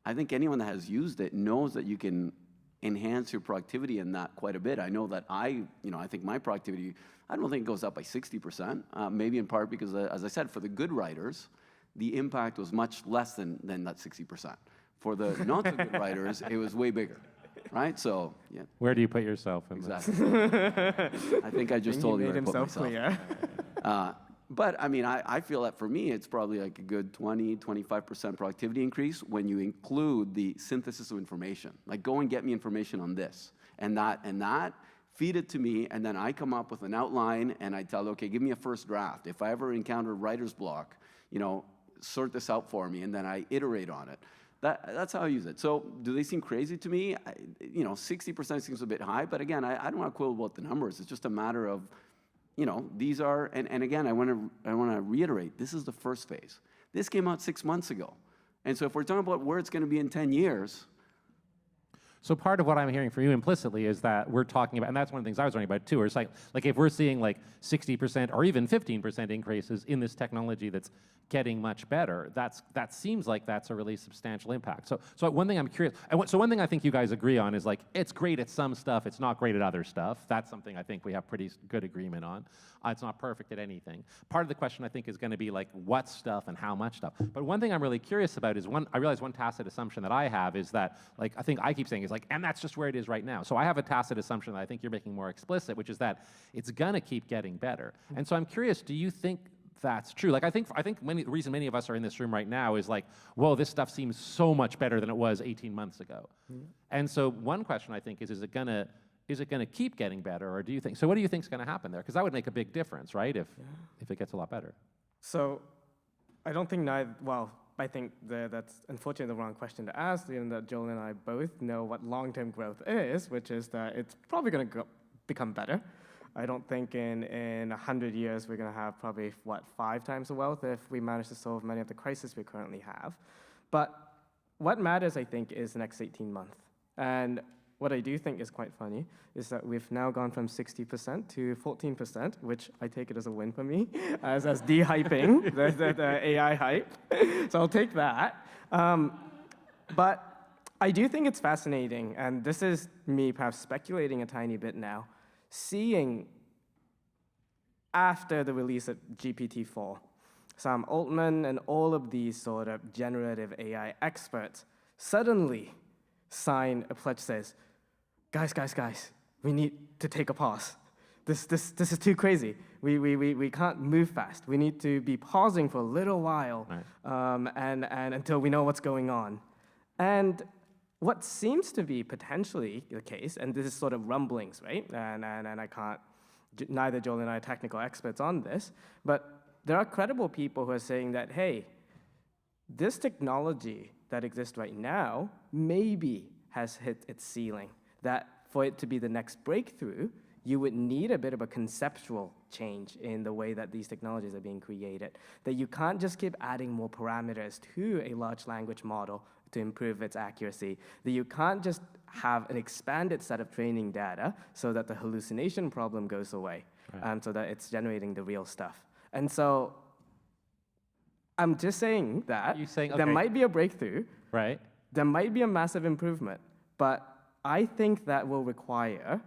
I think anyone that has used it knows that you can enhance your productivity in that quite a bit. I know that I think my productivity, I don't think it goes up by 60%. Maybe in part because, as I said, for the good writers, the impact was much less than that 60%. For the not so good writers, it was way bigger, right? So, yeah. Where do you put yourself in exactly? I think I just told you where I put myself. Clear. But I mean, I feel that for me, it's probably like a good 20, 25% productivity increase when you include the synthesis of information. Like, go and get me information on this and that, feed it to me, and then I come up with an outline, and I tell, okay, give me a first draft. If I ever encounter writer's block, you know, sort this out for me, and then I iterate on it. That's how I use it. So do they seem crazy to me? You know, 60% seems a bit high, but again, I don't want to quibble about the numbers. It's just a matter of, you know, these are, and again, I want to reiterate, this is the first phase. This came out 6 months ago. And so if we're talking about where it's going to be in 10 years. So part of what I'm hearing from you implicitly is that we're talking about, and that's one of the things I was wondering about too, is like if we're seeing like 60% or even 15% increases in this technology that's getting much better, that seems like that's a really substantial impact. So one thing I'm curious, so one thing I think you guys agree on is like, it's great at some stuff, it's not great at other stuff. That's something I think we have pretty good agreement on. It's not perfect at anything. Part of the question I think is going to be like, what stuff and how much stuff. But one thing I'm really curious about is I realize one tacit assumption that I have is that, like, I think I keep saying is like, and that's just where it is right now. So I have a tacit assumption that I think you're making more explicit, which is that it's going to keep getting better. And so I'm curious, do you think that's true? Like, I think the reason many of us are in this room right now is like, whoa, this stuff seems so much better than it was 18 months ago. And so one question I think is it going to keep getting better, or do you think, so what do you think is going to happen there? Because that would make a big difference, right, if it gets a lot better. So I don't think well, I think that's unfortunately the wrong question to ask, even though Joel and I both know what long-term growth is, which is that it's probably going to become better. I don't think in 100 years we're going to have probably, 5 times the wealth if we manage to solve many of the crises we currently have. But what matters, I think, is the next 18 months. And what I do think is quite funny is that we've now gone from 60% to 14%, which I take it as a win for me, as de-hyping the AI hype. So I'll take that. But I do think it's fascinating, and this is me perhaps speculating a tiny bit now, seeing after the release of GPT-4, Sam Altman and all of these sort of generative AI experts suddenly sign a pledge that says, guys, we need to take a pause. This is too crazy. We can't move fast. We need to be pausing for a little while, right. and until we know what's going on. And what seems to be potentially the case, and this is sort of rumblings, right? And I can't, neither Joel and I are technical experts on this, but there are credible people who are saying that, hey, this technology that exists right now maybe has hit its ceiling, that for it to be the next breakthrough, you would need a bit of a conceptual change in the way that these technologies are being created, that you can't just keep adding more parameters to a large language model to improve its accuracy, that you can't just have an expanded set of training data so that the hallucination problem goes away, right. So that it's generating the real stuff. And so I'm just saying that there might be a breakthrough, right? There might be a massive improvement, but I think that will require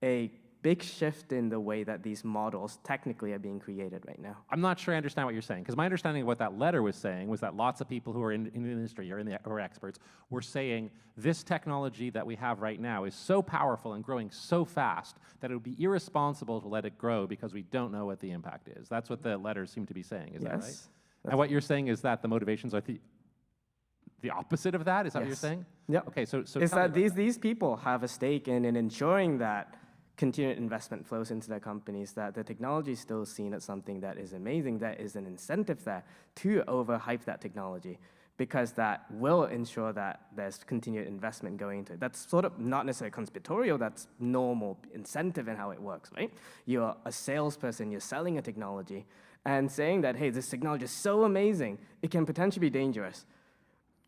a big shift in the way that these models technically are being created right now. I'm not sure I understand what you're saying, because my understanding of what that letter was saying was that lots of people who are in the industry or who are experts were saying this technology that we have right now is so powerful and growing so fast that it would be irresponsible to let it grow because we don't know what the impact is. That's what the letters seem to be saying, is that right? And what you're saying is that the motivations are the opposite of that? Is that what you're saying? Yeah. Okay, so it's that these people have a stake in ensuring that continued investment flows into their companies, that the technology is still seen as something that is amazing, that is an incentive there to overhype that technology, because that will ensure that there's continued investment going into it. That's sort of not necessarily conspiratorial, that's normal incentive in how it works, right? You're a salesperson, you're selling a technology, and saying that, hey, this technology is so amazing, it can potentially be dangerous.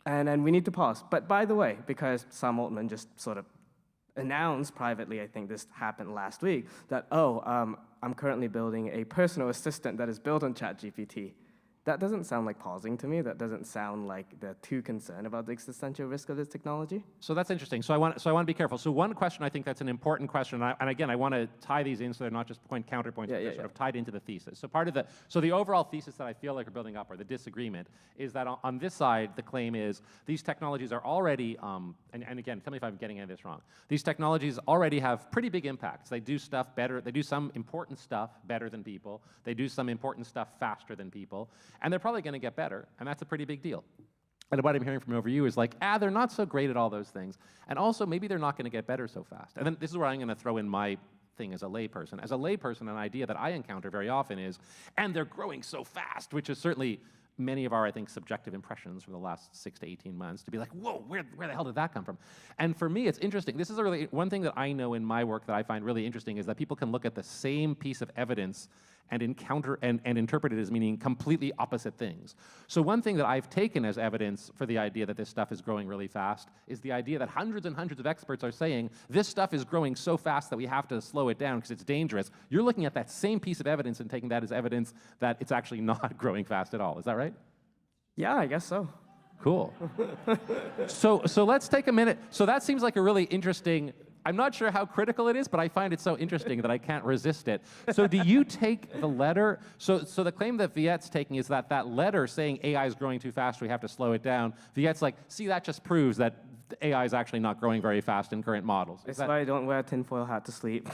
And we need to pause. But by the way, because Sam Altman just sort of announced privately, I think this happened last week, that, I'm currently building a personal assistant that is built on ChatGPT. That doesn't sound like pausing to me. That doesn't sound like they're too concerned about the existential risk of this technology. So that's interesting. So I want to be careful. So one question I think that's an important question, and again I want to tie these in so they're not just counterpoints, but they're sort of tied into the thesis. So the overall thesis that I feel like we're building up, or the disagreement, is that on this side the claim is these technologies are already, and again tell me if I'm getting any of this wrong. These technologies already have pretty big impacts. They do stuff better. They do some important stuff better than people. They do some important stuff faster than people. And they're probably going to get better, and that's a pretty big deal. And what I'm hearing from over you is like, they're not so great at all those things. And also, maybe they're not going to get better so fast. And then this is where I'm going to throw in my thing as a layperson. As a layperson, an idea that I encounter very often is, and they're growing so fast, which is certainly many of our, I think, subjective impressions for the last 6 to 18 months, to be like, whoa, where the hell did that come from? And for me, it's interesting. This is one thing that I know in my work that I find really interesting is that people can look at the same piece of evidence and interpret it as meaning completely opposite things. So one thing that I've taken as evidence for the idea that this stuff is growing really fast is the idea that hundreds and hundreds of experts are saying this stuff is growing so fast that we have to slow it down because it's dangerous. You're looking at that same piece of evidence and taking that as evidence that it's actually not growing fast at all. Is that right? Yeah, I guess so. Cool. So let's take a minute. So that seems like a really interesting, I'm not sure how critical it is, but I find it so interesting that I can't resist it. So do you take the letter? So the claim that Viet's taking is that that letter saying AI is growing too fast, we have to slow it down. Viet's like, see, that just proves that AI is actually not growing very fast in current models. That's why I don't wear a tinfoil hat to sleep.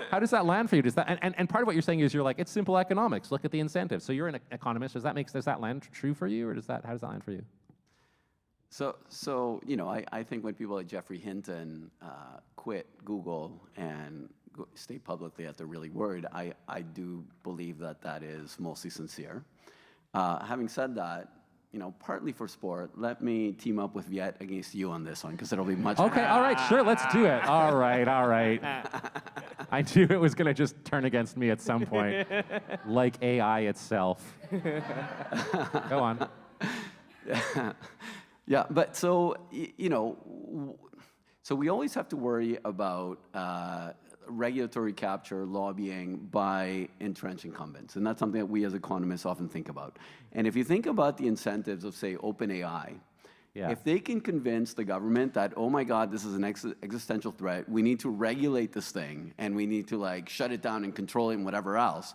How does that land for you? Does that, and part of what you're saying is you're like, it's simple economics. Look at the incentives. So you're an economist. Does that land true for you, or how does that land for you? So I think when people like Jeffrey Hinton quit Google and state publicly that they're really worried, I do believe that is mostly sincere. Having said that, partly for sport, let me team up with Viet against you on this one, because it'll be much Okay, all right, sure, let's do it. All right. I knew it was going to just turn against me at some point, like AI itself. Go on. Yeah, but so we always have to worry about regulatory capture, lobbying by entrenched incumbents, and that's something that we as economists often think about. And if you think about the incentives of, say, OpenAI, if they can convince the government that, oh my God, this is an existential threat, we need to regulate this thing, and we need to shut it down and control it and whatever else,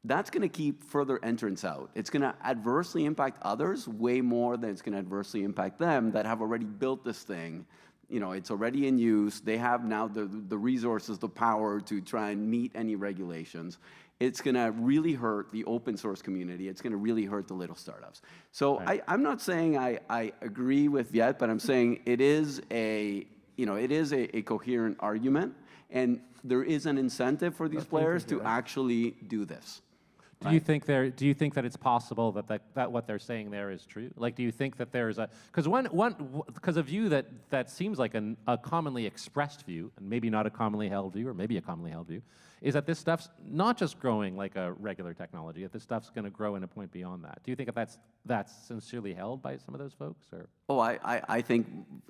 that's going to keep further entrants out. It's going to adversely impact others way more than it's going to adversely impact them that have already built this thing. It's already in use. They have now the resources, the power to try and meet any regulations. It's going to really hurt the open source community. It's going to really hurt the little startups. So right. I'm not saying I agree with Viet, but I'm saying it is a coherent argument, and there is an incentive for these players to actually do this. Do you think that it's possible that what they're saying there is true? Like, do you think that there's because a view that seems like a commonly expressed view, and maybe not a commonly held view, or maybe a commonly held view, is that this stuff's not just growing like a regular technology, that this stuff's going to grow in a point beyond that. Do you think that that's sincerely held by some of those folks, or? Oh, I think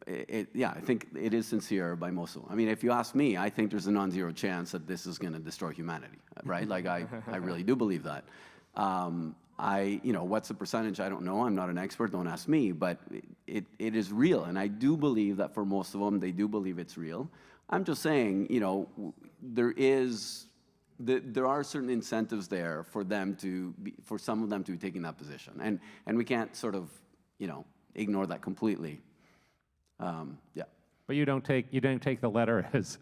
I think it is sincere by most of them. I mean, if you ask me, I think there's a non-zero chance that this is going to destroy humanity, right? Like, I really do believe that. What's the percentage? I don't know. I'm not an expert. Don't ask me. But it is real, and I do believe that for most of them, they do believe it's real. I'm just saying, there are certain incentives there for some of them to be taking that position, and we can't sort of, ignore that completely. Yeah. But you don't take the letter as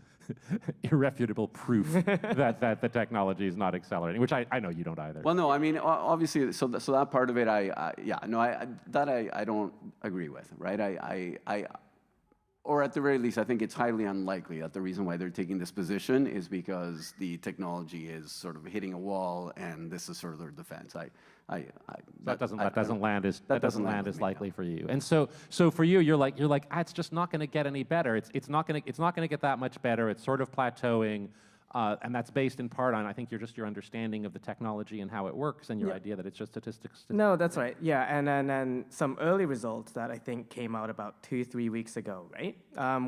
irrefutable proof that the technology is not accelerating, which I know you don't either. Well, no, I mean, obviously, so that part of it, I don't agree with, right? Or at the very least, I think it's highly unlikely that the reason why they're taking this position is because the technology is sort of hitting a wall, and this is sort of their defense. That doesn't land as likely for you. And so for you, you're like, it's just not going to get any better. It's not going to get that much better. It's sort of plateauing. And that's based in part on, I think, your understanding of the technology and how it works, and your idea that it's just statistics. No, that's right. Yeah, and then some early results that I think came out about 2-3 weeks ago, right?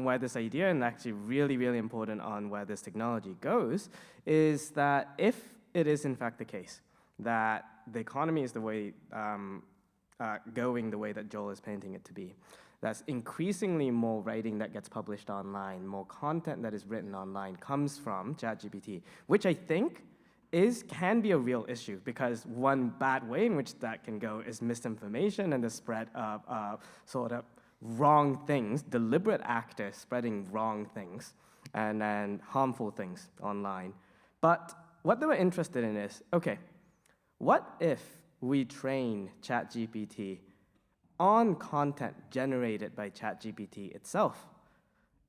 Where this idea, and actually really, really important on where this technology goes, is that if it is in fact the case that the economy is the way going the way that Joel is painting it to be. That's increasingly more writing that gets published online, more content that is written online comes from ChatGPT, which I think can be a real issue, because one bad way in which that can go is misinformation and the spread of sort of wrong things, deliberate actors spreading wrong things and harmful things online. But what they were interested in is, okay, what if we train ChatGPT on content generated by ChatGPT itself?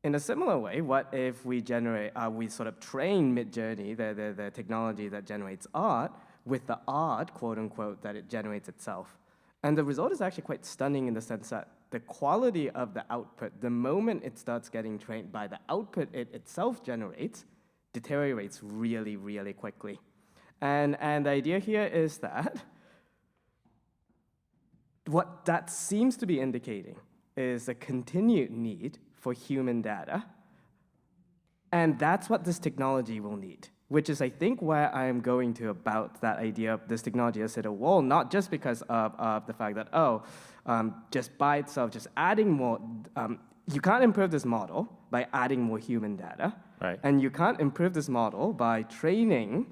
In a similar way, what if we sort of train Midjourney, the technology that generates art, with the art, quote unquote, that it generates itself? And the result is actually quite stunning in the sense that the quality of the output, the moment it starts getting trained by the output it itself generates, deteriorates really, really quickly. And the idea here is that what that seems to be indicating is a continued need for human data, and that's what this technology will need, which is, I think, where I am going to about that idea of this technology as a wall, not just because of the fact that, just by itself, just adding more, you can't improve this model by adding more human data, right? And you can't improve this model by training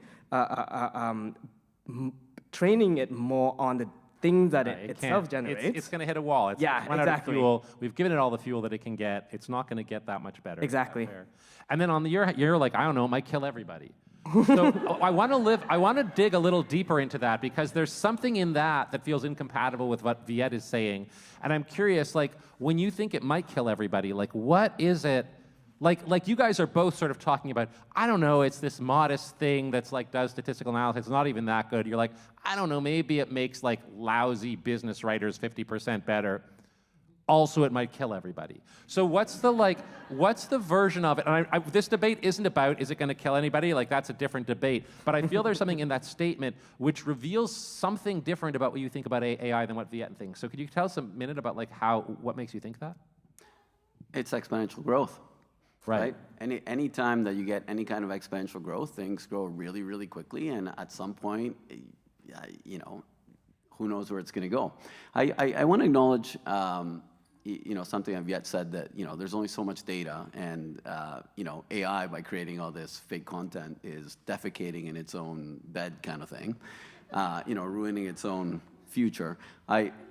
it more on the things that it itself generates. It's going to hit a wall. It's run out of fuel. We've given it all the fuel that it can get. It's not going to get that much better. Exactly. And then you're like, I don't know, it might kill everybody. So I want to dig a little deeper into that, because there's something in that feels incompatible with what Viet is saying. And I'm curious, like, when you think it might kill everybody, like, what is it? Like you guys are both sort of talking about, I don't know, it's this modest thing that's like does statistical analysis, it's not even that good. You're like, I don't know, maybe it makes like lousy business writers 50% better. Also, it might kill everybody. So what's the version of it? And this debate isn't about, is it going to kill anybody? Like, that's a different debate. But I feel there's something in that statement which reveals something different about what you think about AI than what Viet thinks. So could you tell us a minute about like what makes you think that? It's exponential growth. Right. Any time that you get any kind of exponential growth, things grow really, really quickly, and at some point, who knows where it's going to go. I want to acknowledge, something that Viet said, that there's only so much data, and AI, by creating all this fake content, is defecating in its own bed, kind of thing, ruining its own future.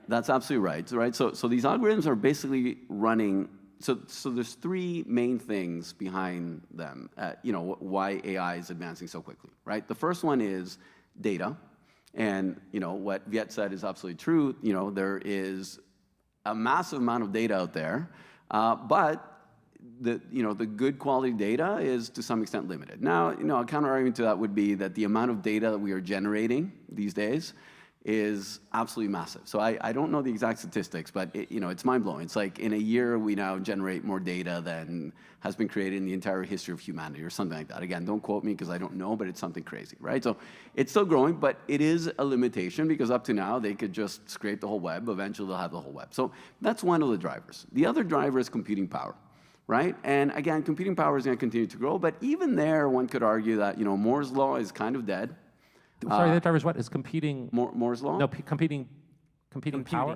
That's absolutely right. So these algorithms are basically running. So there's three main things behind them, why AI is advancing so quickly, right? The first one is data. And what Viet said is absolutely true. There is a massive amount of data out there, but the good quality data is to some extent limited. Now, a counter argument to that would be that the amount of data that we are generating these days is absolutely massive. So I don't know the exact statistics, but it's mind-blowing. It's like in a year we now generate more data than has been created in the entire history of humanity, or something like that. Again, don't quote me because I don't know, but it's something crazy, right? So it's still growing, but it is a limitation, because up to now they could just scrape the whole web. Eventually they'll have the whole web. So that's one of the drivers. The other driver is computing power, right? And again, computing power is going to continue to grow, but even there one could argue that Moore's law is kind of dead. Sorry, that driver's what? Is competing... Moore's law? No, competing power? Computing power.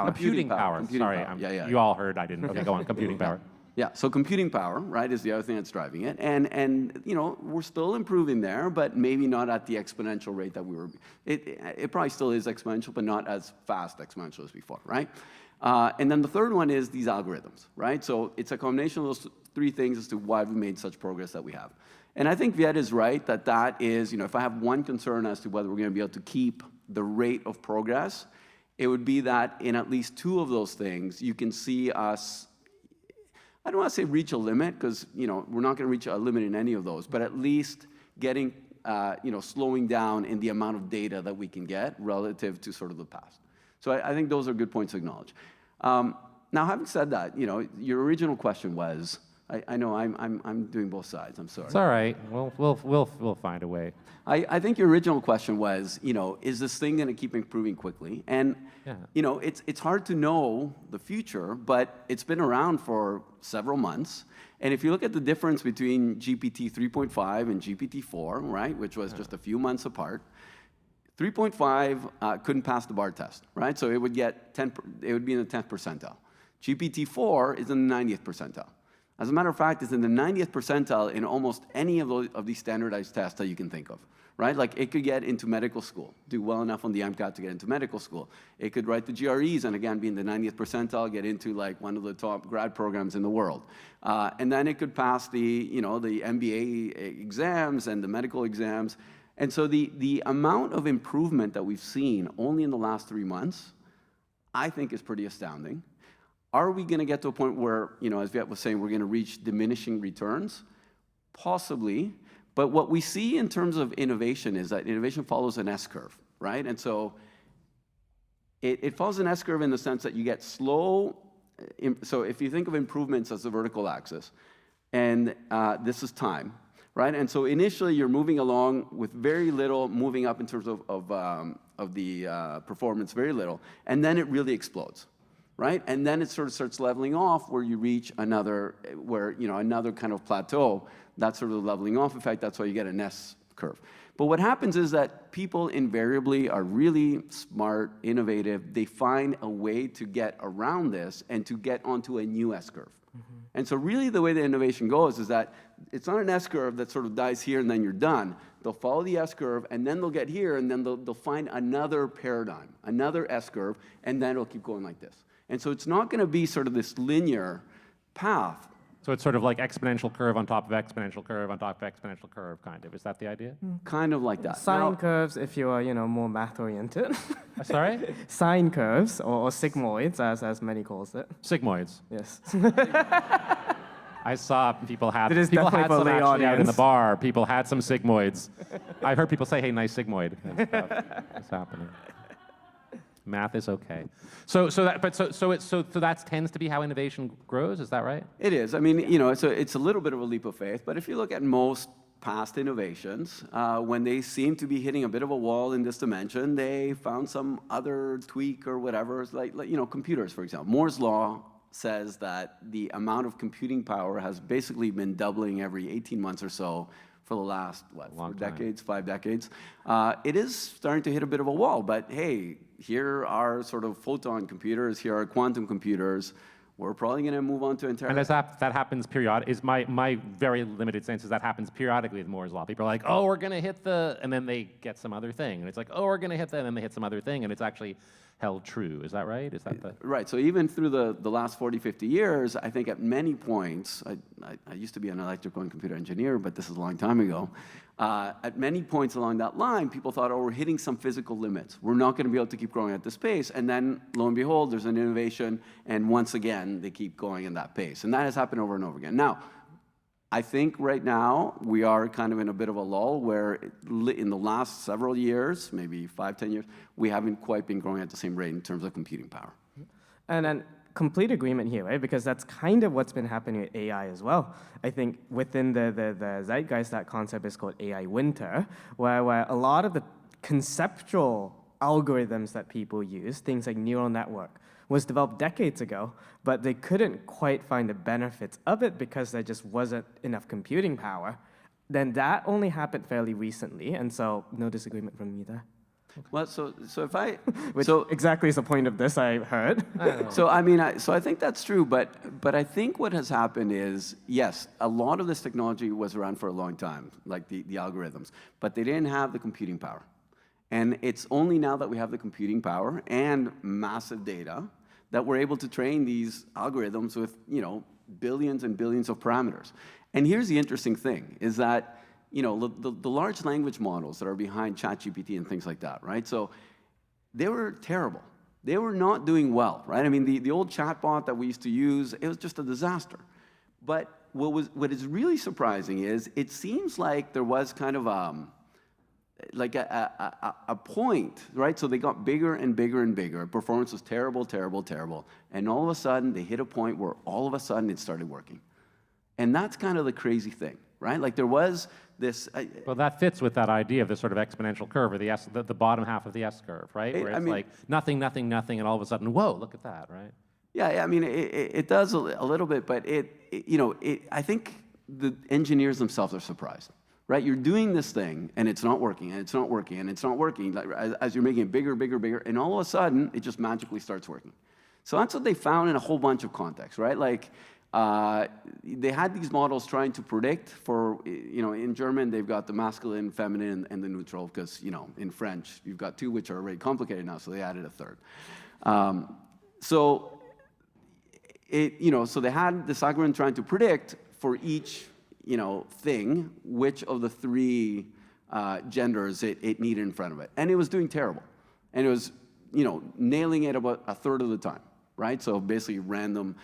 Computing power. Sorry, Yeah. You all heard, I didn't. Okay, go on, computing power. Yeah, so computing power, right, is the other thing that's driving it. And we're still improving there, but maybe not at the exponential rate that we were. It probably still is exponential, but not as fast exponential as before, right? And then the third one is these algorithms, right? So it's a combination of those three things as to why we made such progress that we have. And I think Viet is right that is, if I have one concern as to whether we're going to be able to keep the rate of progress, it would be that in at least two of those things, you can see us, I don't want to say reach a limit, because, we're not going to reach a limit in any of those, but at least getting, slowing down in the amount of data that we can get relative to sort of the past. So I think those are good points to acknowledge. Now, having said that, your original question was, I know I'm doing both sides. I'm sorry. It's all right. We'll find a way. I think your original question was, is this thing going to keep improving quickly? And it's hard to know the future, but it's been around for several months. And if you look at the difference between GPT 3.5 and GPT 4, right, which was just a few months apart, 3.5 couldn't pass the bar test, right? So it would get 10. It would be in the 10th percentile. GPT-4 is in the 90th percentile. As a matter of fact, it's in the 90th percentile in almost any of these standardized tests that you can think of, right? Like it could get into medical school, do well enough on the MCAT to get into medical school. It could write the GREs and again be in the 90th percentile, get into like one of the top grad programs in the world. And then it could pass the MBA exams and the medical exams. And so the amount of improvement that we've seen only in the last 3 months, I think is pretty astounding. Are we going to get to a point where, as Viet was saying, we're going to reach diminishing returns? Possibly. But what we see in terms of innovation is that innovation follows an S-curve, right? And so it follows an S-curve in the sense that you get slow. So if you think of improvements as the vertical axis, and this is time, right? And so initially you're moving along with very little moving up in terms of the performance, very little, and then it really explodes. Right? And then it sort of starts leveling off where you reach another kind of plateau. That's sort of the leveling off effect. That's why you get an S curve. But what happens is that people invariably are really smart, innovative. They find a way to get around this and to get onto a new S curve. Mm-hmm. And so really the way the innovation goes is that it's not an S curve that sort of dies here and then you're done. They'll follow the S curve and then they'll get here and then they'll find another paradigm, another S curve, and then it'll keep going like this. And so it's not going to be sort of this linear path. So it's sort of like exponential curve on top of exponential curve on top of exponential curve, kind of. Is that the idea? Kind of like that. Sine curves, if you are, more math-oriented. Sorry? Sine curves, or sigmoids, as many calls it. Sigmoids. Yes. I saw people had It is some definitely for the actually out in the audience. bar. People had some sigmoids. I heard people say, "Hey, nice sigmoid." And stuff. It's happening. Math is okay. So that tends to be how innovation grows. Is that right? It is. I mean, it's a little bit of a leap of faith. But if you look at most past innovations, when they seem to be hitting a bit of a wall in this dimension, they found some other tweak or whatever. It's like computers, for example. Moore's law says that the amount of computing power has basically been doubling every 18 months or so for the last, 5 decades. It is starting to hit a bit of a wall, but hey, here are sort of photon computers, here are quantum computers. We're probably going to move on to entirely. And that happens periodically. Is my very limited sense is that happens periodically with Moore's law. People are like, oh, we're going to hit and then they get some other thing. And it's like, oh, we're going to hit and then they hit some other thing. And it's actually held true. Is that right? Is that the... Right. So even through the last 40, 50 years, I think at many points, I used to be an electrical and computer engineer, but this is a long time ago. At many points along that line, people thought, oh, we're hitting some physical limits. We're not going to be able to keep growing at this pace. And then, lo and behold, there's an innovation, and once again, they keep going in that pace. And that has happened over and over again. Now, I think right now, we are kind of in a bit of a lull where in the last several years, maybe 5, 10 years, we haven't quite been growing at the same rate in terms of computing power. And then complete agreement here, right? Because that's kind of what's been happening with AI as well. I think within the zeitgeist, that concept is called AI winter, where a lot of the conceptual algorithms that people use, things like neural network, was developed decades ago, but they couldn't quite find the benefits of it because there just wasn't enough computing power. Then that only happened fairly recently, and so no disagreement from me there. Well, so if I... Which exactly is the point of this, I heard. So I think that's true, but I think what has happened is, yes, a lot of this technology was around for a long time, like the algorithms, but they didn't have the computing power. And it's only now that we have the computing power and massive data that we're able to train these algorithms with, billions and billions of parameters. And here's the interesting thing, is that, the large language models that are behind ChatGPT and things like that, right? So they were terrible. They were not doing well, right? I mean, the old chatbot that we used to use, it was just a disaster. But what is really surprising is it seems like there was kind of a point, right? So they got bigger and bigger and bigger. Performance was terrible, terrible, terrible. And all of a sudden, they hit a point where all of a sudden it started working. And that's kind of the crazy thing, right? Like there was this... well, that fits with that idea of this sort of exponential curve, or the bottom half of the S curve, right? Where it's like nothing, nothing, nothing, and all of a sudden, whoa, look at that, right? Yeah, I mean, it does a little bit, but I think the engineers themselves are surprised. right? You're doing this thing, and it's not working, and it's not working, and it's not working, like, as you're making it bigger, bigger, bigger, and all of a sudden, it just magically starts working. So that's what they found in a whole bunch of contexts, right? Like, they had these models trying to predict for, in German, they've got the masculine, feminine, and the neutral, because, in French, you've got two which are already complicated now, so they added a third. So they had this algorithm trying to predict for each, thing, which of the three genders it needed in front of it. And it was doing terrible. And it was, nailing it about a third of the time, right? So basically random.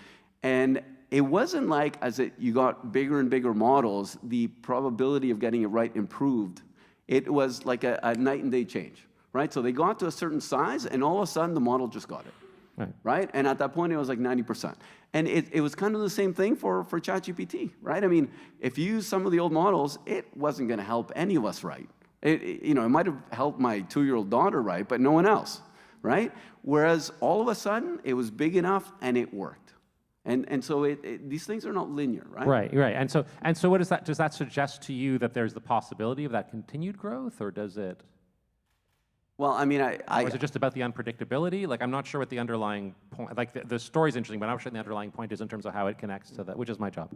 And it wasn't like you got bigger and bigger models, the probability of getting it right improved. It was like a night and day change, right? So they got to a certain size, and all of a sudden the model just got it, right? And at that point it was like 90%. And it was kind of the same thing for ChatGPT, right? I mean, if you use some of the old models, it wasn't going to help any of us write. It might have helped my 2-year-old daughter write, but no one else, right? Whereas all of a sudden it was big enough and it worked. And so these things are not linear, right? Right. And so what does that suggest to you, that there's the possibility of that continued growth, or does it? Well, I mean, or is it just about the unpredictability? Like, I'm not sure what the underlying point, like the story's interesting, but I'm not sure what the underlying point is in terms of how it connects to that, which is my job.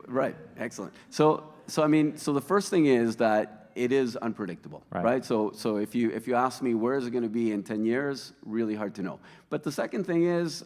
Right, excellent. So the first thing is that it is unpredictable, right? So if you ask me where is it going to be in 10 years, really hard to know. But the second thing is,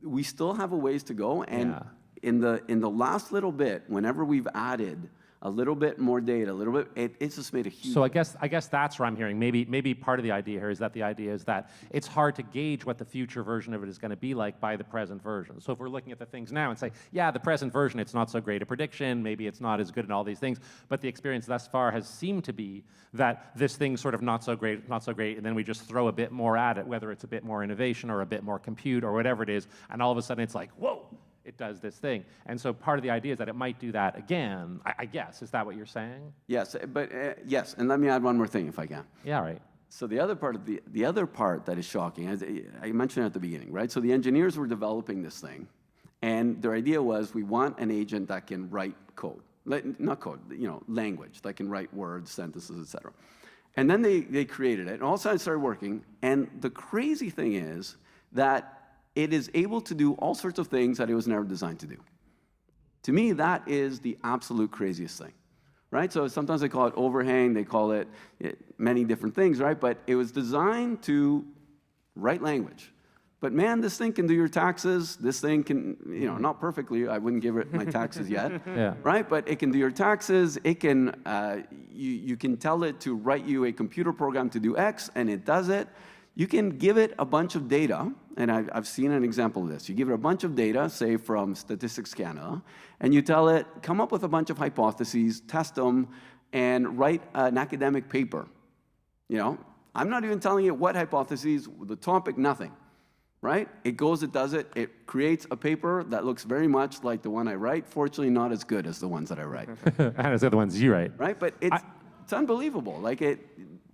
we still have a ways to go, and in the last little bit, whenever we've added a little bit more data, a little bit, it's just made a huge. So I guess that's what I'm hearing. Maybe part of the idea here is that the idea is that it's hard to gauge what the future version of it is going to be like by the present version. So if we're looking at the things now and say, yeah, the present version, it's not so great a prediction, maybe it's not as good in all these things, but the experience thus far has seemed to be that this thing's sort of not so great, and then we just throw a bit more at it, whether it's a bit more innovation or a bit more compute or whatever it is, and all of a sudden it's like, whoa, it does this thing. And so part of the idea is that it might do that again, I guess. Is that what you're saying? Yes, but yes, and let me add one more thing if I can. Yeah, right. So the other part that is shocking, as I mentioned at the beginning, right? So the engineers were developing this thing, and their idea was, we want an agent that can write code. Not code, language, that can write words, sentences, etc. And then they created it, and all of a sudden it started working, and the crazy thing is that it is able to do all sorts of things that it was never designed to do. To me, that is the absolute craziest thing, right? So sometimes they call it overhang, they call it many different things, right? But it was designed to write language. But man, this thing can do your taxes. This thing can, not perfectly, I wouldn't give it my taxes yet, right? But it can do your taxes. It can, you can tell it to write you a computer program to do X, and it does it. You can give it a bunch of data, and I've seen an example of this. You give it a bunch of data, say from Statistics Canada, and you tell it, come up with a bunch of hypotheses, test them, and write an academic paper. I'm not even telling it what hypotheses, the topic, nothing, right? It goes, it does it, it creates a paper that looks very much like the one I write, fortunately not as good as the ones that I write. And as the other ones you write. Right, but it's unbelievable.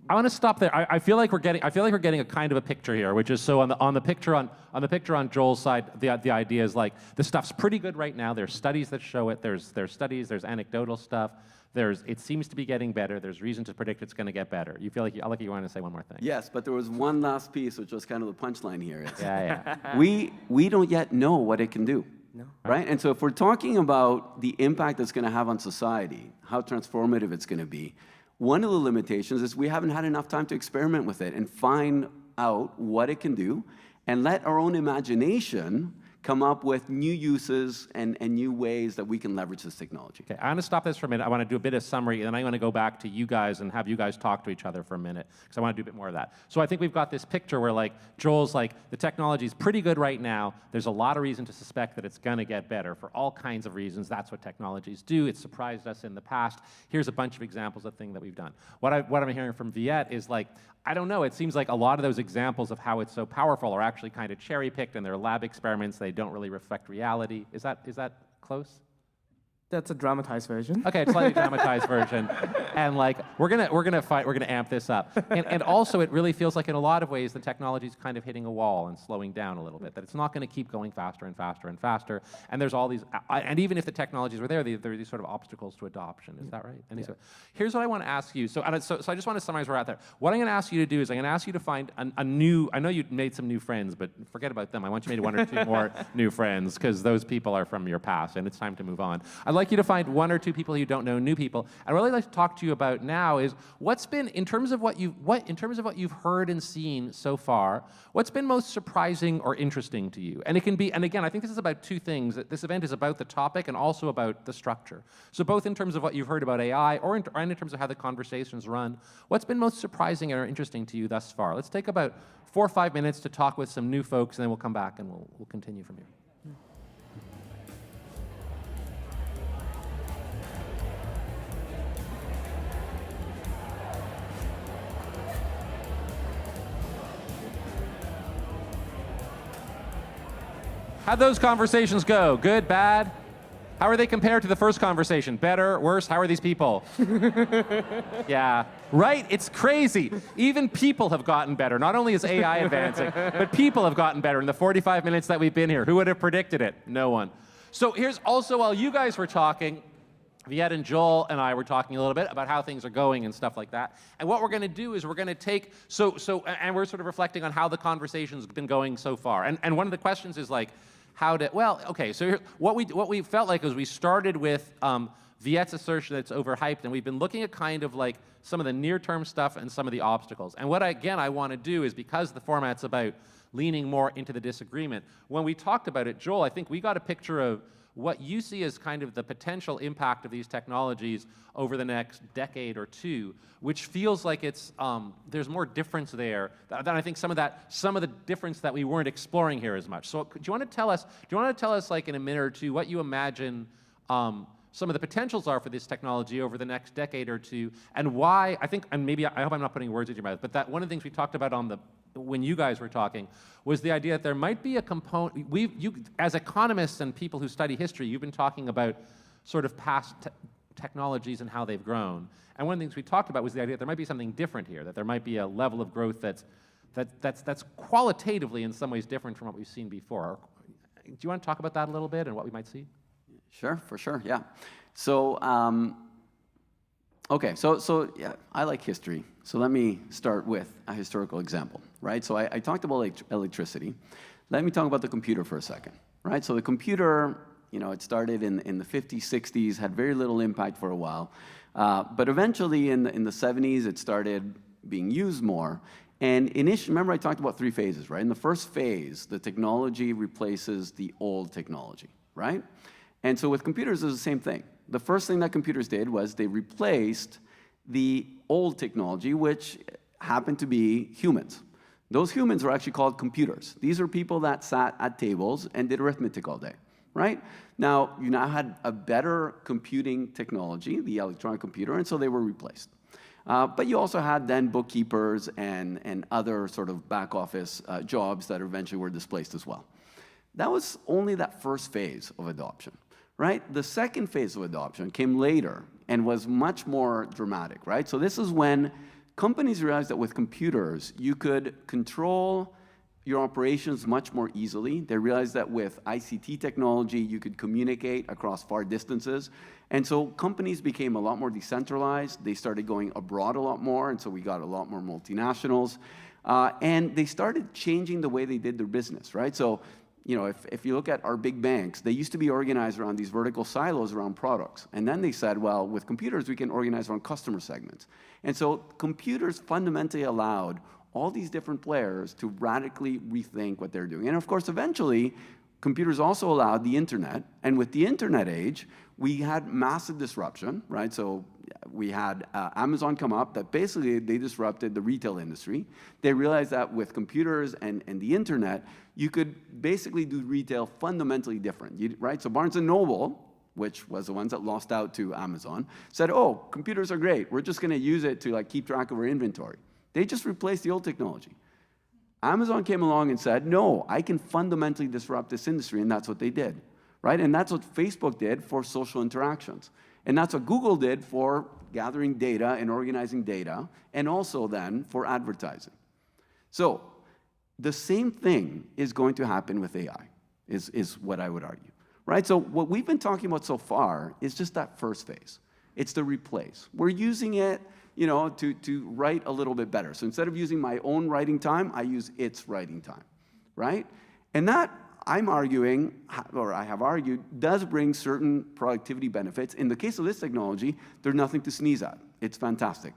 I want to stop there. I feel like we're getting a kind of a picture here, which is, so on the picture on Joel's side, the idea is like, the stuff's pretty good right now. There's studies that show it. There's studies. There's anecdotal stuff. It seems to be getting better. There's reason to predict it's going to get better. You feel like you wanted to say one more thing. Yes, but there was one last piece, which was kind of the punchline here. Yeah. We don't yet know what it can do. No. Right? And so if we're talking about the impact it's going to have on society, how transformative it's going to be, one of the limitations is we haven't had enough time to experiment with it and find out what it can do, and let our own imagination come up with new uses and new ways that we can leverage this technology. Okay, I'm going to stop this for a minute. I want to do a bit of summary, and then I want to go back to you guys and have you guys talk to each other for a minute, because I want to do a bit more of that. So I think we've got this picture where, like, Joel's like, the technology is pretty good right now. There's a lot of reason to suspect that it's going to get better for all kinds of reasons. That's what technologies do. It's surprised us in the past. Here's a bunch of examples of things that we've done. What I'm hearing from Viet is, like, I don't know, it seems like a lot of those examples of how it's so powerful are actually kind of cherry-picked, and they're lab experiments. They don't really reflect reality. Is that close? That's a dramatized version. Okay, it's slightly dramatized version, and like we're gonna amp this up, and also it really feels like in a lot of ways the technology is kind of hitting a wall and slowing down a little bit. That it's not going to keep going faster and faster and faster, and there's all these, and even if the technologies were there, there are these sort of obstacles to adoption. Is that right? And so, here's what I want to ask you. So I just want to summarize where we're at there. What I'm going to ask you to do is I'm going to ask you to find a new. I know you made some new friends, but forget about them. I want you to make 1 or 2 more new friends because those people are from your past, and it's time to move on. I'd like you to find 1 or 2 people you don't know, new people. And what I'd like to talk to you about now is what's been, in terms of what you've heard and seen so far, what's been most surprising or interesting to you? And it can be, and again, I think this is about 2 things. That this event is about the topic and also about the structure. So both in terms of what you've heard about AI and in terms of how the conversations run, what's been most surprising or interesting to you thus far? Let's take about 4 or 5 minutes to talk with some new folks, and then we'll come back and we'll continue from here. How'd those conversations go? Good, bad? How are they compared to the first conversation? Better, worse? How are these people? Yeah, right? It's crazy. Even people have gotten better. Not only is AI advancing, but people have gotten better in the 45 minutes that we've been here. Who would have predicted it? No one. So here's also, while you guys were talking, Viet and Joel and I were talking a little bit about how things are going and stuff like that. And what we're going to do is we're going to take, and we're sort of reflecting on how the conversation's been going so far. And one of the questions is like, so what we felt like was we started with Viet's assertion that it's overhyped, and we've been looking at kind of like some of the near-term stuff and some of the obstacles. And what I want to do is, because the format's about leaning more into the disagreement, when we talked about it, Joel, I think we got a picture of what you see as kind of the potential impact of these technologies over the next decade or 2, which feels like it's there's more difference there than I think some of the difference that we weren't exploring here as much. So do you want to tell us like in a minute or 2 what you imagine some of the potentials are for this technology over the next decade or 2, and why? I hope I'm not putting words in your mouth, but that one of the things we talked about when you guys were talking was the idea that there might be a component. You as economists and people who study history, you've been talking about sort of past technologies and how they've grown. And one of the things we talked about was the idea that there might be something different here, that there might be a level of growth that's qualitatively in some ways different from what we've seen before. Do you want to talk about that a little bit and what we might see? Sure, for sure, yeah. So, okay, so yeah, I like history. So let me start with a historical example, right? So I talked about electricity. Let me talk about the computer for a second, right? So the computer, it started in the 50s, 60s, had very little impact for a while. But eventually in the 70s, it started being used more. And initially, remember I talked about 3 phases, right? In the first phase, the technology replaces the old technology, right? And so with computers, it was the same thing. The first thing that computers did was they replaced the old technology, which happened to be humans. Those humans were actually called computers. These are people that sat at tables and did arithmetic all day, right? Now, you now had a better computing technology, the electronic computer, and so they were replaced. But you also had then bookkeepers and other sort of back office jobs that eventually were displaced as well. That was only that first phase of adoption, right? The second phase of adoption came later and was much more dramatic, right? So this is when companies realized that with computers, you could control your operations much more easily. They realized that with ICT technology, you could communicate across far distances. And so companies became a lot more decentralized. They started going abroad a lot more, and so we got a lot more multinationals. And they started changing the way they did their business, right? So, if you look at our big banks, they used to be organized around these vertical silos around products. And then they said, well, with computers, we can organize around customer segments. And so computers fundamentally allowed all these different players to radically rethink what they're doing. And of course, eventually, computers also allowed the internet. And with the internet age, we had massive disruption, right? So we had Amazon come up that basically they disrupted the retail industry. They realized that with computers and the internet, you could basically do retail fundamentally different, right? So Barnes & Noble, which was the ones that lost out to Amazon, said, oh, computers are great. We're just going to use it to keep track of our inventory. They just replaced the old technology. Amazon came along and said, no, I can fundamentally disrupt this industry, and that's what they did. right? And that's what Facebook did for social interactions. And that's what Google did for gathering data and organizing data, and also then for advertising. So the same thing is going to happen with AI, is what I would argue, right? So what we've been talking about so far is just that first phase. It's the replace. We're using it, you know, to write a little bit better. So instead of using my own writing time, I use its writing time, right? And that, I'm arguing, or I have argued, does bring certain productivity benefits. In the case of this technology, there's nothing to sneeze at. It's fantastic.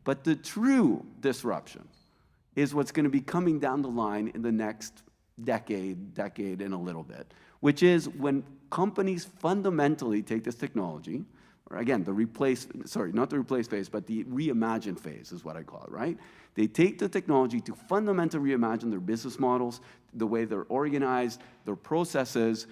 But the true disruption is what's going to be coming down the line in the next decade and a little bit, which is when companies fundamentally take this technology, or again, the replace, sorry, not the replace phase, but the reimagine phase is what I call it, right? They take the technology to fundamentally reimagine their business models, the way they're organized, their processes.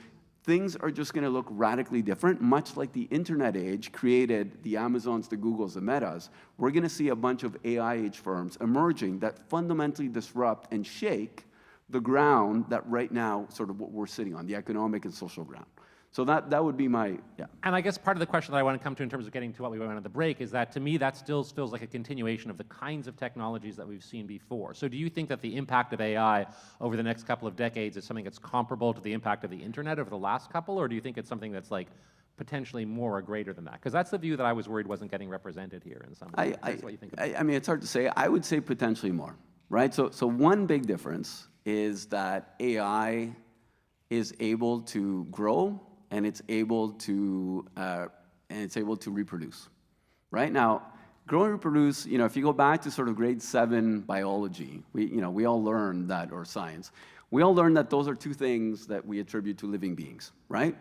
Things are just going to look radically different, much like the internet age created the Amazons, the Googles, the Metas. We're going to see a bunch of AI age firms emerging that fundamentally disrupt and shake the ground that right now, sort of what we're sitting on, the economic and social ground. So that would be my, yeah. And I guess part of the question that I want to come to in terms of getting to what we went on the break is that, to me, that still feels like a continuation of the kinds of technologies that we've seen before. So do you think that the impact of AI over the next couple of decades is something that's comparable to the impact of the internet over the last couple, or do you think it's something that's like potentially more or greater than that? Because that's the view that I was worried wasn't getting represented here in some way. That's what you think about it. I mean, it's hard to say. I would say potentially more, right? So one big difference is that AI is able to grow, and it's able to reproduce. Right now, grow and reproduce. You know, if you go back to sort of grade 7 biology, we all learned that, or science. We all learned that those are two things that we attribute to living beings, right?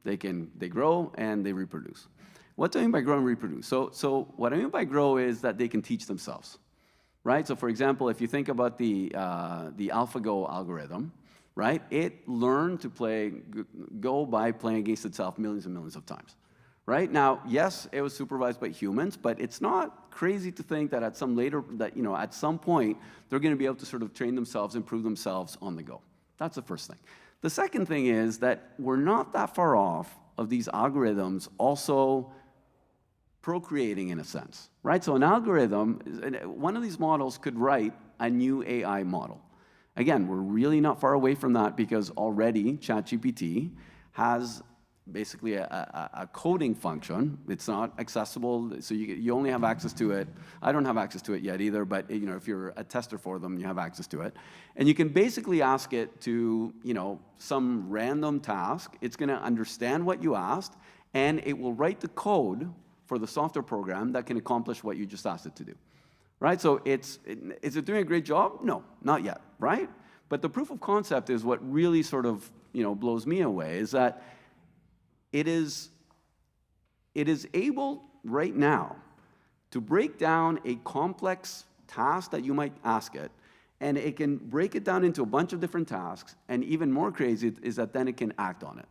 They grow and they reproduce. What do I mean by grow and reproduce? So what I mean by grow is that they can teach themselves, right? So for example, if you think about the AlphaGo algorithm, right? It learned to play Go by playing against itself millions and millions of times, right? Now, yes, it was supervised by humans, but it's not crazy to think that at some point, they're going to be able to sort of train themselves, improve themselves on the go. That's the first thing. The second thing is that we're not that far off of these algorithms also procreating in a sense, right? So an algorithm, one of these models could write a new AI model. Again, we're really not far away from that because already ChatGPT has basically a coding function. It's not accessible, so you only have access to it. I don't have access to it yet either, but if you're a tester for them, you have access to it. And you can basically ask it to some random task. It's going to understand what you asked, and it will write the code for the software program that can accomplish what you just asked it to do. Right? So is it doing a great job? No, not yet, right? But the proof of concept is what really sort of blows me away, is that it is able right now to break down a complex task that you might ask it, and it can break it down into a bunch of different tasks, and even more crazy is that then it can act on it.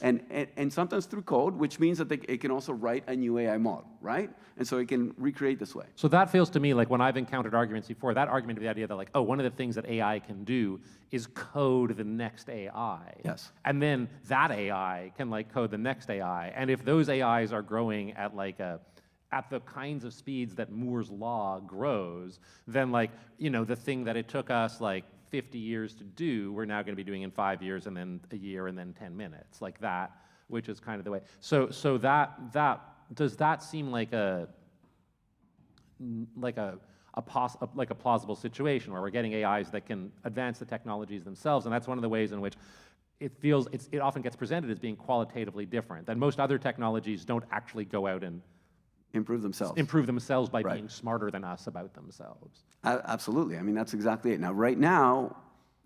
And sometimes through code, which means that it can also write a new AI model, right? And so it can recreate this way. So that feels to me like when I've encountered arguments before, that argument of the idea that like, oh, one of the things that AI can do is code the next AI. Yes. And then that AI can like code the next AI. And if those AIs are growing at at the kinds of speeds that Moore's law grows, then like, the thing that it took us like 50 years to do, we're now going to be doing in 5 years, and then a year, and then 10 minutes, like that, which is kind of the way. So that does that seem like a plausible situation where we're getting AIs that can advance the technologies themselves, and that's one of the ways in which it feels it often gets presented as being qualitatively different. That most other technologies don't actually go out and improve themselves by being smarter than us about themselves. Absolutely. I mean, that's exactly it. Now, right now,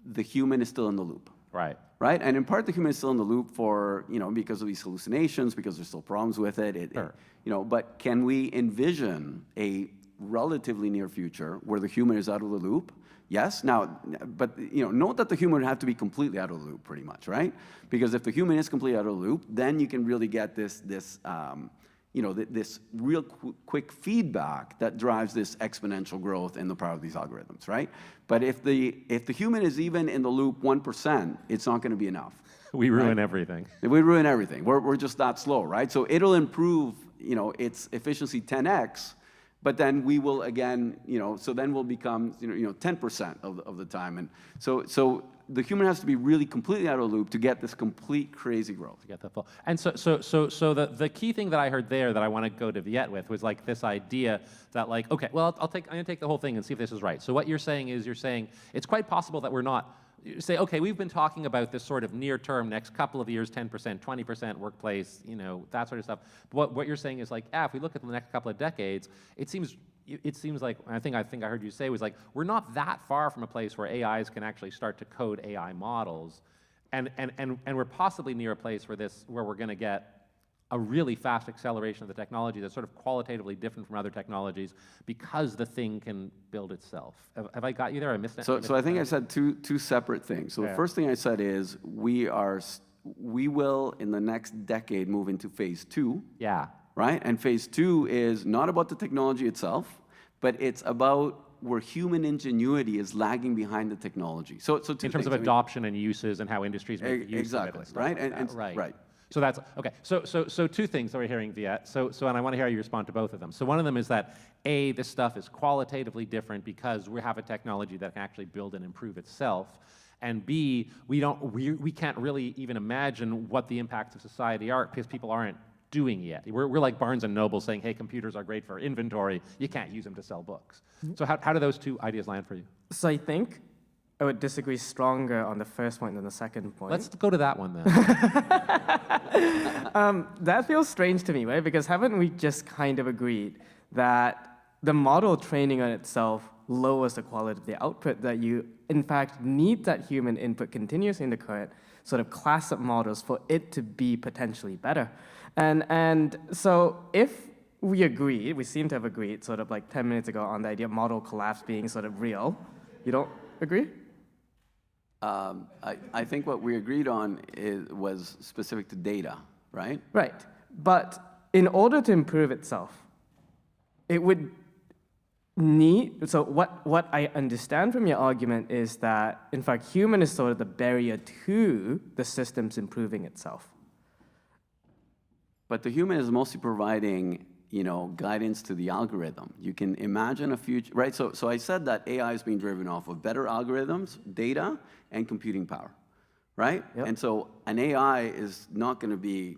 the human is still in the loop. Right. Right? And in part, the human is still in the loop for, because of these hallucinations, because there's still problems with it. Sure. But can we envision a relatively near future where the human is out of the loop? Yes. Now, but note that the human would have to be completely out of the loop, pretty much, right? Because if the human is completely out of the loop, then you can really get this this real quick feedback that drives this exponential growth in the power of these algorithms, right? But if the human is even in the loop 1%, it's not going to be enough. We ruin everything. We ruin everything. We're just that slow, right? So it'll improve, its efficiency 10x, but then we will again, so then we'll become, 10% of the time, and so the human has to be really completely out of the loop to get this complete crazy growth. To get the full. And so the key thing that I heard there that I want to go to Viet with was like this idea that like, okay, well, I'm going to take the whole thing and see if this is right. So what you're saying is it's quite possible that we're not. You say, okay, we've been talking about this sort of near-term, next couple of years, 10%, 20% workplace, that sort of stuff. But what you're saying is like, if we look at the next couple of decades, it seems like, I think I heard you say was like, we're not that far from a place where AIs can actually start to code AI models, and we're possibly near a place where we're going to get a really fast acceleration of the technology that's sort of qualitatively different from other technologies because the thing can build itself. Have I got you there? I missed it. So I think I said two separate things. So the first thing I said is we will in the next decade move into phase 2. Yeah. Right? And phase 2 is not about the technology itself, but it's about where human ingenuity is lagging behind the technology. So two in terms of adoption and uses and how industries make use of it. Exactly. Right? Right. So that's okay. So two things that we're hearing, Viet. And I want to hear how you respond to both of them. So one of them is that this stuff is qualitatively different because we have a technology that can actually build and improve itself, and B, we can't really even imagine what the impacts of society are because people aren't doing yet. We're like Barnes and Noble saying, hey, computers are great for inventory. You can't use them to sell books. So how do those two ideas land for you? So I think I would disagree stronger on the first point than the second point. Let's go to that one then. That feels strange to me, right? Because haven't we just kind of agreed that the model training on itself lowers the quality of the output, that you, in fact, need that human input continuously in the current sort of class of models for it to be potentially better? And so if we seem to have agreed sort of like 10 minutes ago on the idea of model collapse being sort of real. You don't agree? I think what we agreed on was specific to data, right? Right. But in order to improve itself, it would need, so what I understand from your argument is that, in fact, human is sort of the barrier to the system's improving itself. But the human is mostly providing, guidance to the algorithm. You can imagine a future, right? So I said that AI is being driven off of better algorithms, data, and computing power, right? Yep. And so an AI is not going to be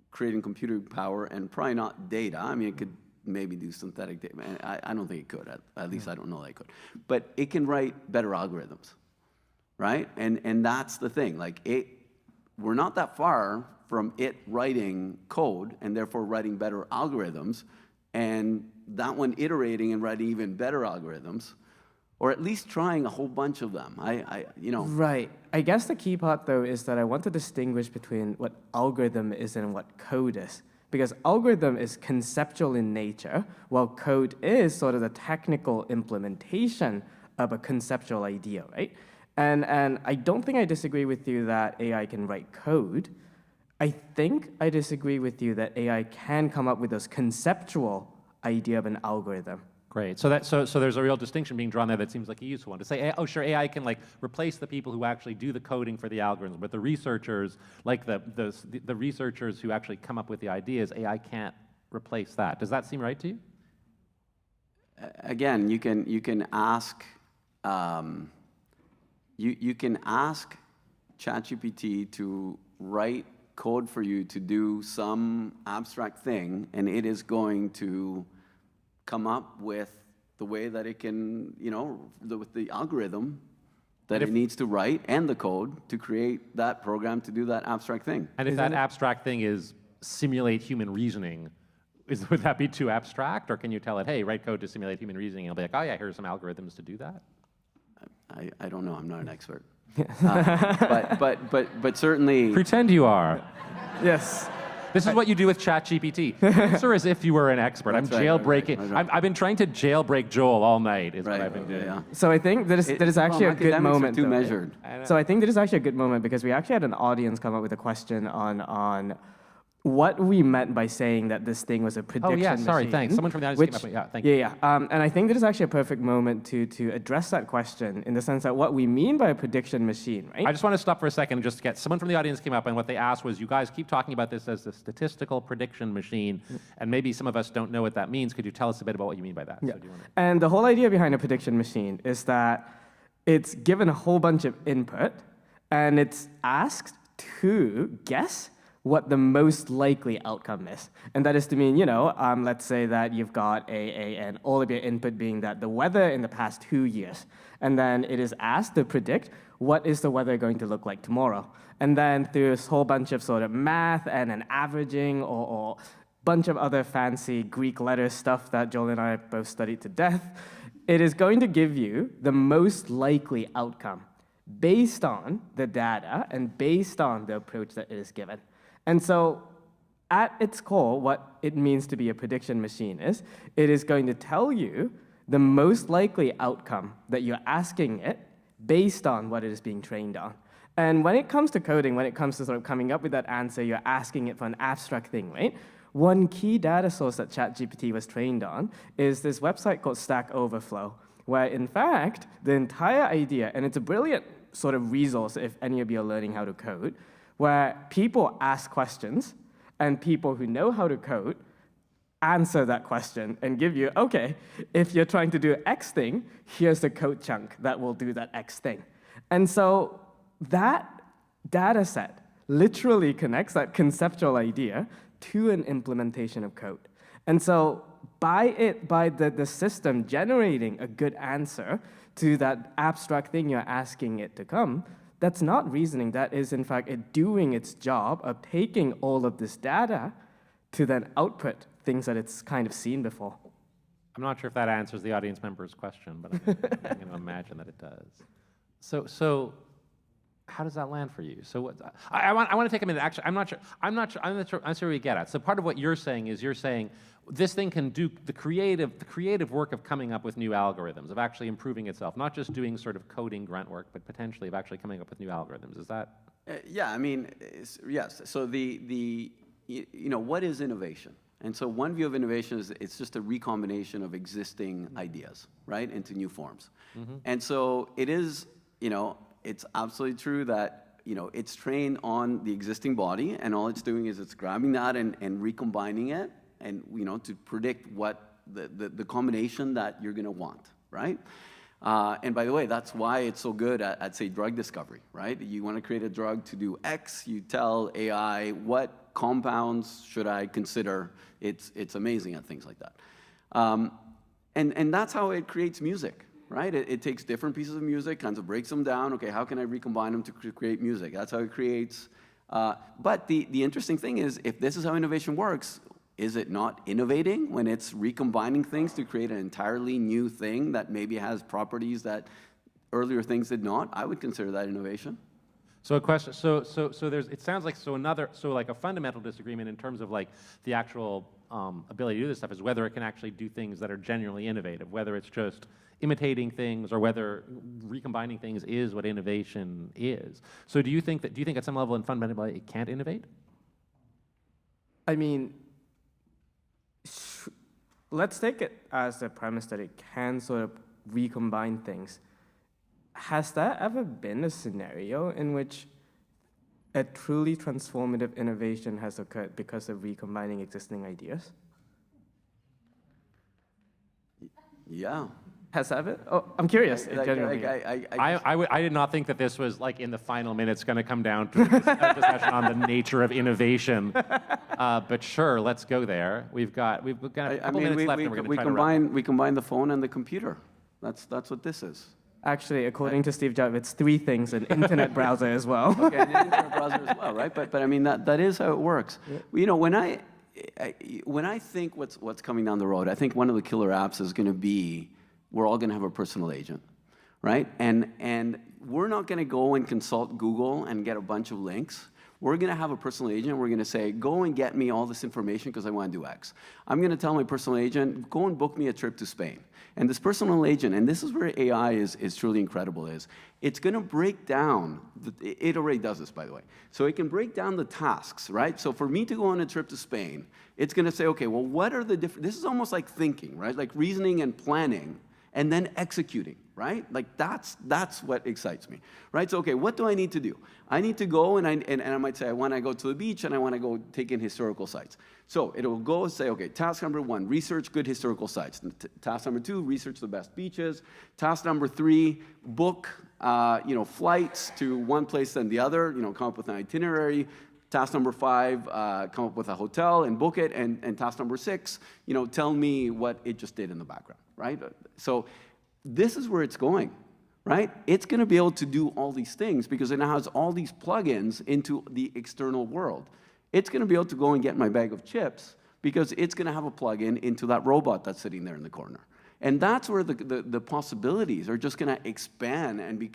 creating computing power and probably not data. I mean, it could maybe do synthetic data. I don't think it could. At least I don't know that it could. But it can write better algorithms, right? And that's the thing. Like we're not that far from it writing code and therefore writing better algorithms, and that one iterating and writing even better algorithms, or at least trying a whole bunch of them. Right. I guess the key part, though, is that I want to distinguish between what algorithm is and what code is. Because algorithm is conceptual in nature, while code is sort of the technical implementation of a conceptual idea, right? And I don't think I disagree with you that AI can write code. I think I disagree with you that AI can come up with this conceptual idea of an algorithm. Great. So there's a real distinction being drawn there that seems like a useful one. To say, oh, sure, AI can like replace the people who actually do the coding for the algorithms, but the researchers, like the researchers who actually come up with the ideas, AI can't replace that. Does that seem right to you? Again, you can ask you can ask ChatGPT to write code for you to do some abstract thing, and it is going to come up with the way that it can, with the algorithm that it needs to write and the code to create that program to do that abstract thing. And if that abstract thing is simulate human reasoning, would that be too abstract, or can you tell it, hey, write code to simulate human reasoning, and it'll be like, oh yeah, here's some algorithms to do that? I don't know. I'm not an expert. But certainly... Pretend you are. Yes. This is what you do with ChatGPT. Answer as if you were an expert. I'm jailbreaking. Right. I've been trying to jailbreak Joel all night, is what I've been doing. Yeah. So I think that is actually a good moment. Too measured. So I think that is actually a good moment because we actually had an audience come up with a question on what we meant by saying that this thing was a prediction Oh yeah, sorry, machine, thanks. Someone from the audience came up with, yeah, thank you. Yeah. And I think this is actually a perfect moment to address that question in the sense that what we mean by a prediction machine, right? I just want to stop for a second and just get, someone from the audience came up and what they asked was, you guys keep talking about this as a statistical prediction machine, and maybe some of us don't know what that means. Could you tell us a bit about what you mean by that? Yeah. So do you want to... And the whole idea behind a prediction machine is that it's given a whole bunch of input, and it's asked to guess what the most likely outcome is. And that is to mean, let's say that you've got and all of your input being that the weather in the past 2 years. And then it is asked to predict what is the weather going to look like tomorrow. And then through this whole bunch of sort of math and an averaging or bunch of other fancy Greek letter stuff that Joel and I both studied to death, it is going to give you the most likely outcome based on the data and based on the approach that it is given. And so at its core, what it means to be a prediction machine is it is going to tell you the most likely outcome that you're asking it based on what it is being trained on. And when it comes to coding, when it comes to sort of coming up with that answer, you're asking it for an abstract thing, right? One key data source that ChatGPT was trained on is this website called Stack Overflow, where in fact, the entire idea, and it's a brilliant sort of resource if any of you are learning how to code, where people ask questions, and people who know how to code answer that question and give you, okay, if you're trying to do X thing, here's the code chunk that will do that X thing. And so that data set literally connects that conceptual idea to an implementation of code. And so by the system generating a good answer to that abstract thing you're asking it to come, that's not reasoning. That is, in fact, it doing its job of taking all of this data to then output things that it's kind of seen before. I'm not sure if that answers the audience member's question, but I'm going to imagine that it does. So how does that land for you? So what, I want to take a minute. Actually, I'm not sure we get at. So part of what you're saying is this thing can do the creative work of coming up with new algorithms, of actually improving itself, not just doing sort of coding grunt work, but potentially of actually coming up with new algorithms. Is that? Yeah, I mean, yes. So what is innovation? And so one view of innovation is it's just a recombination of existing ideas, right, into new forms. Mm-hmm. And so it is, it's absolutely true that, it's trained on the existing body, and all it's doing is it's grabbing that and recombining it, and to predict what the combination that you're going to want, right? And by the way, that's why it's so good at say drug discovery, right? You want to create a drug to do X, you tell AI what compounds should I consider. It's amazing at things like that, and that's how it creates music, right? It takes different pieces of music, kind of breaks them down. Okay, how can I recombine them to create music? That's how it creates. But the interesting thing is, if this is how innovation works, is it not innovating when it's recombining things to create an entirely new thing that maybe has properties that earlier things did not? I would consider that innovation. So a question. So there's. It sounds like like a fundamental disagreement in terms of like the actual ability to do this stuff is whether it can actually do things that are genuinely innovative, whether it's just imitating things or whether recombining things is what innovation is. So do you think at some level and fundamentally it can't innovate? I mean, let's take it as the premise that it can sort of recombine things. Has there ever been a scenario in which a truly transformative innovation has occurred because of recombining existing ideas? Yeah. Has that ever? Oh, I'm curious. I did not think that this was like in the final minutes going to come down to a discussion on the nature of innovation. But sure, let's go there. We've got a couple minutes left, and we're going to try to wrap up. We combine the phone and the computer. That's what this is. Actually, according to Steve Jobs, it's 3 things: an internet browser as well. Okay, an internet browser as well, right? But I mean that is how it works. Yeah. When I think what's coming down the road, I think one of the killer apps is going to be we're all going to have a personal agent, right? And we're not going to go and consult Google and get a bunch of links. We're going to have a personal agent. We're going to say, go and get me all this information because I want to do X. I'm going to tell my personal agent, go and book me a trip to Spain. And this personal agent, and this is where AI is truly incredible, is it's going to break down, it already does this, by the way. So it can break down the tasks, right? So for me to go on a trip to Spain, it's going to say, okay, well, what are the different, this is almost like thinking, right? Like reasoning and planning, and then executing, right? Like that's what excites me, right? So, okay, what do I need to do? I need to go, and I might say, I want to go to the beach, and I want to go take in historical sites. So it will go and say, okay, task number 1, research good historical sites. Task number 2, research the best beaches. Task number 3, book, flights to one place and the other, come up with an itinerary. Task number 5, come up with a hotel and book it. And task number 6, tell me what it just did in the background, right? So this is where it's going, right? It's going to be able to do all these things because it now has all these plugins into the external world. It's going to be able to go and get my bag of chips because it's going to have a plug-in into that robot that's sitting there in the corner. And that's where the possibilities are just going to expand and be,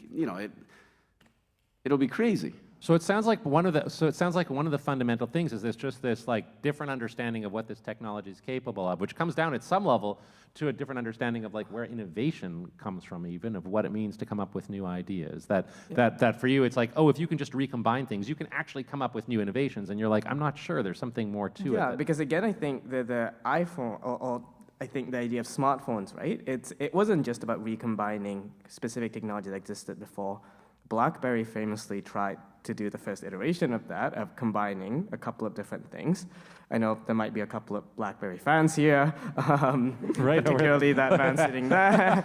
it'll be crazy. So it sounds like one of the fundamental things is this like different understanding of what this technology is capable of, which comes down at some level to a different understanding of like where innovation comes from, even of what it means to come up with new ideas. That for you, it's like, oh, if you can just recombine things, you can actually come up with new innovations. And you're like, I'm not sure. There's something more to it. Yeah, because again, I think the iPhone or I think the idea of smartphones, right? It wasn't just about recombining specific technology that existed before. BlackBerry famously tried to do the first iteration of that, of combining a couple of different things. I know there might be a couple of BlackBerry fans here, right, particularly that man sitting there.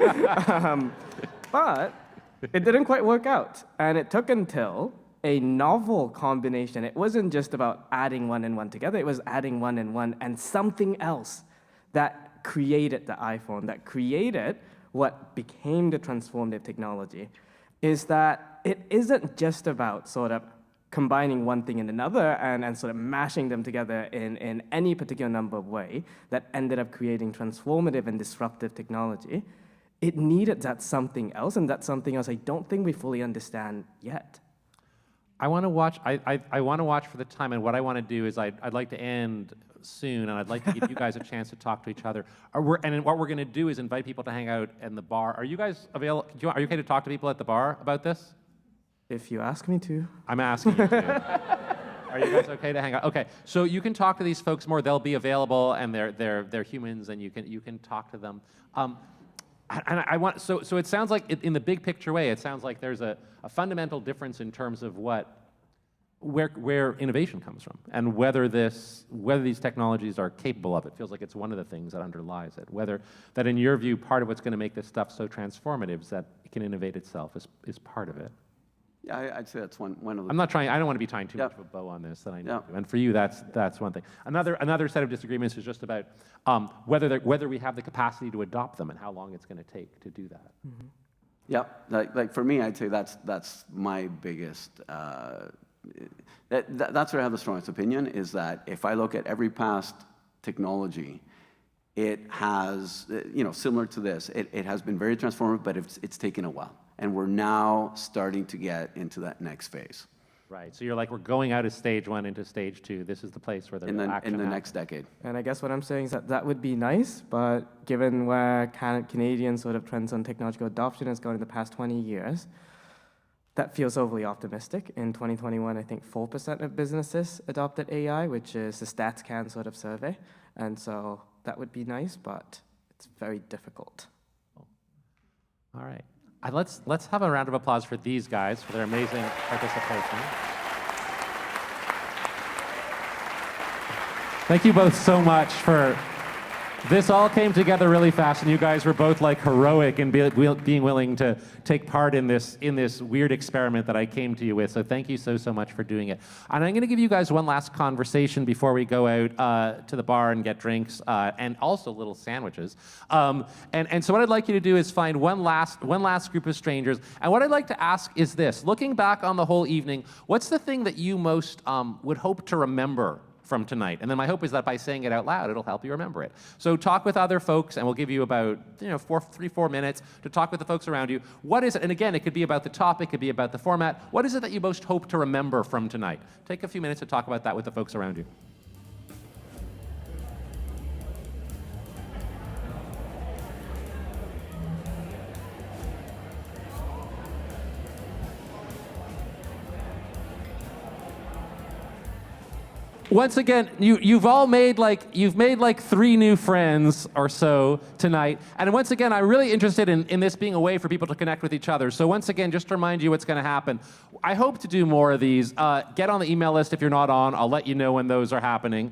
But it didn't quite work out. And it took until a novel combination. It wasn't just about adding one and one together. It was adding one and one and something else that created the iPhone, that created what became the transformative technology, is that it isn't just about sort of combining one thing in another and sort of mashing them together in any particular number of way that ended up creating transformative and disruptive technology. It needed that something else, and that something else I don't think we fully understand yet. I want to watch. I want to watch for the time, and what I want to do is I'd like to end soon, and I'd like to give you guys a chance to talk to each other. And what we're going to do is invite people to hang out in the bar. Are you guys available? Are you okay to talk to people at the bar about this? If you ask me to. I'm asking you to. Are you guys okay to hang out? Okay, so you can talk to these folks more. They'll be available, and they're humans, and you can talk to them. And I want so it sounds like in the big picture way, it sounds like there's a fundamental difference in terms of where innovation comes from, and whether these technologies are capable of it. Feels like it's one of the things that underlies it. Whether that, in your view, part of what's going to make this stuff so transformative is that it can innovate itself is part of it. Yeah, I'd say that's one of the. I'm not trying. I don't want to be tying too much of a bow on this. That I know. And for you, that's one thing. Another set of disagreements is just about whether we have the capacity to adopt them and how long it's going to take to do that. Mm-hmm. Yeah, like for me, I'd say that's my biggest. That's where I have the strongest opinion, is that if I look at every past technology, it has, similar to this, it has been very transformative, but it's taken a while. And we're now starting to get into that next phase. Right, so you're like, we're going out of stage 1 into stage 2. This is the place where in the next decade. And I guess what I'm saying is that would be nice, but given where Canadian sort of trends on technological adoption has gone in the past 20 years, that feels overly optimistic. In 2021, I think 4% of businesses adopted AI, which is the StatsCan sort of survey. And so that would be nice, but it's very difficult. All right. Let's have a round of applause for these guys for their amazing participation. Thank you both so much for this. All came together really fast, and you guys were both like heroic in being willing to take part in this weird experiment that I came to you with. So thank you so much for doing it. And I'm going to give you guys one last conversation before we go out to the bar and get drinks and also little sandwiches. And so what I'd like you to do is find one last group of strangers. And what I'd like to ask is this: looking back on the whole evening, what's the thing that you most would hope to remember from tonight? And then my hope is that by saying it out loud, it'll help you remember it. So talk with other folks, and we'll give you about 3-4 minutes to talk with the folks around you. What is it? And again, it could be about the topic, it could be about the format. What is it that you most hope to remember from tonight? Take a few minutes to talk about that with the folks around you. once again, you've made like 3 new friends or so tonight. And once again, I'm really interested in this being a way for people to connect with each other. So once again, just to remind you what's going to happen. I hope to do more of these. Get on the email list if you're not on. I'll let you know when those are happening.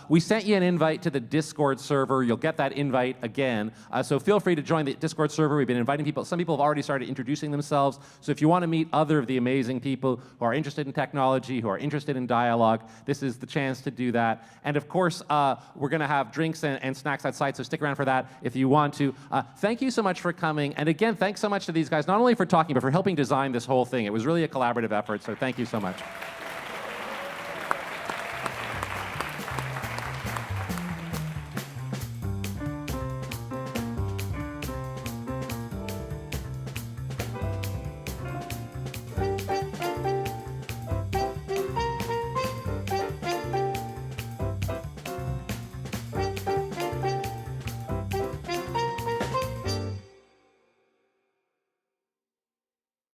We sent you an invite to the Discord server. You'll get that invite again. So feel free to join the Discord server. We've been inviting people. Some people have already started introducing themselves. So if you want to meet other of the amazing people who are interested in technology, who are interested in dialogue, this is the chance to do that. And of course, we're going to have drinks and snacks outside, so stick around for that if you want to. Thank you so much for coming. And again, thanks so much to these guys, not only for talking, but for helping design this whole thing. It was really a collaborative effort, so thank you so much.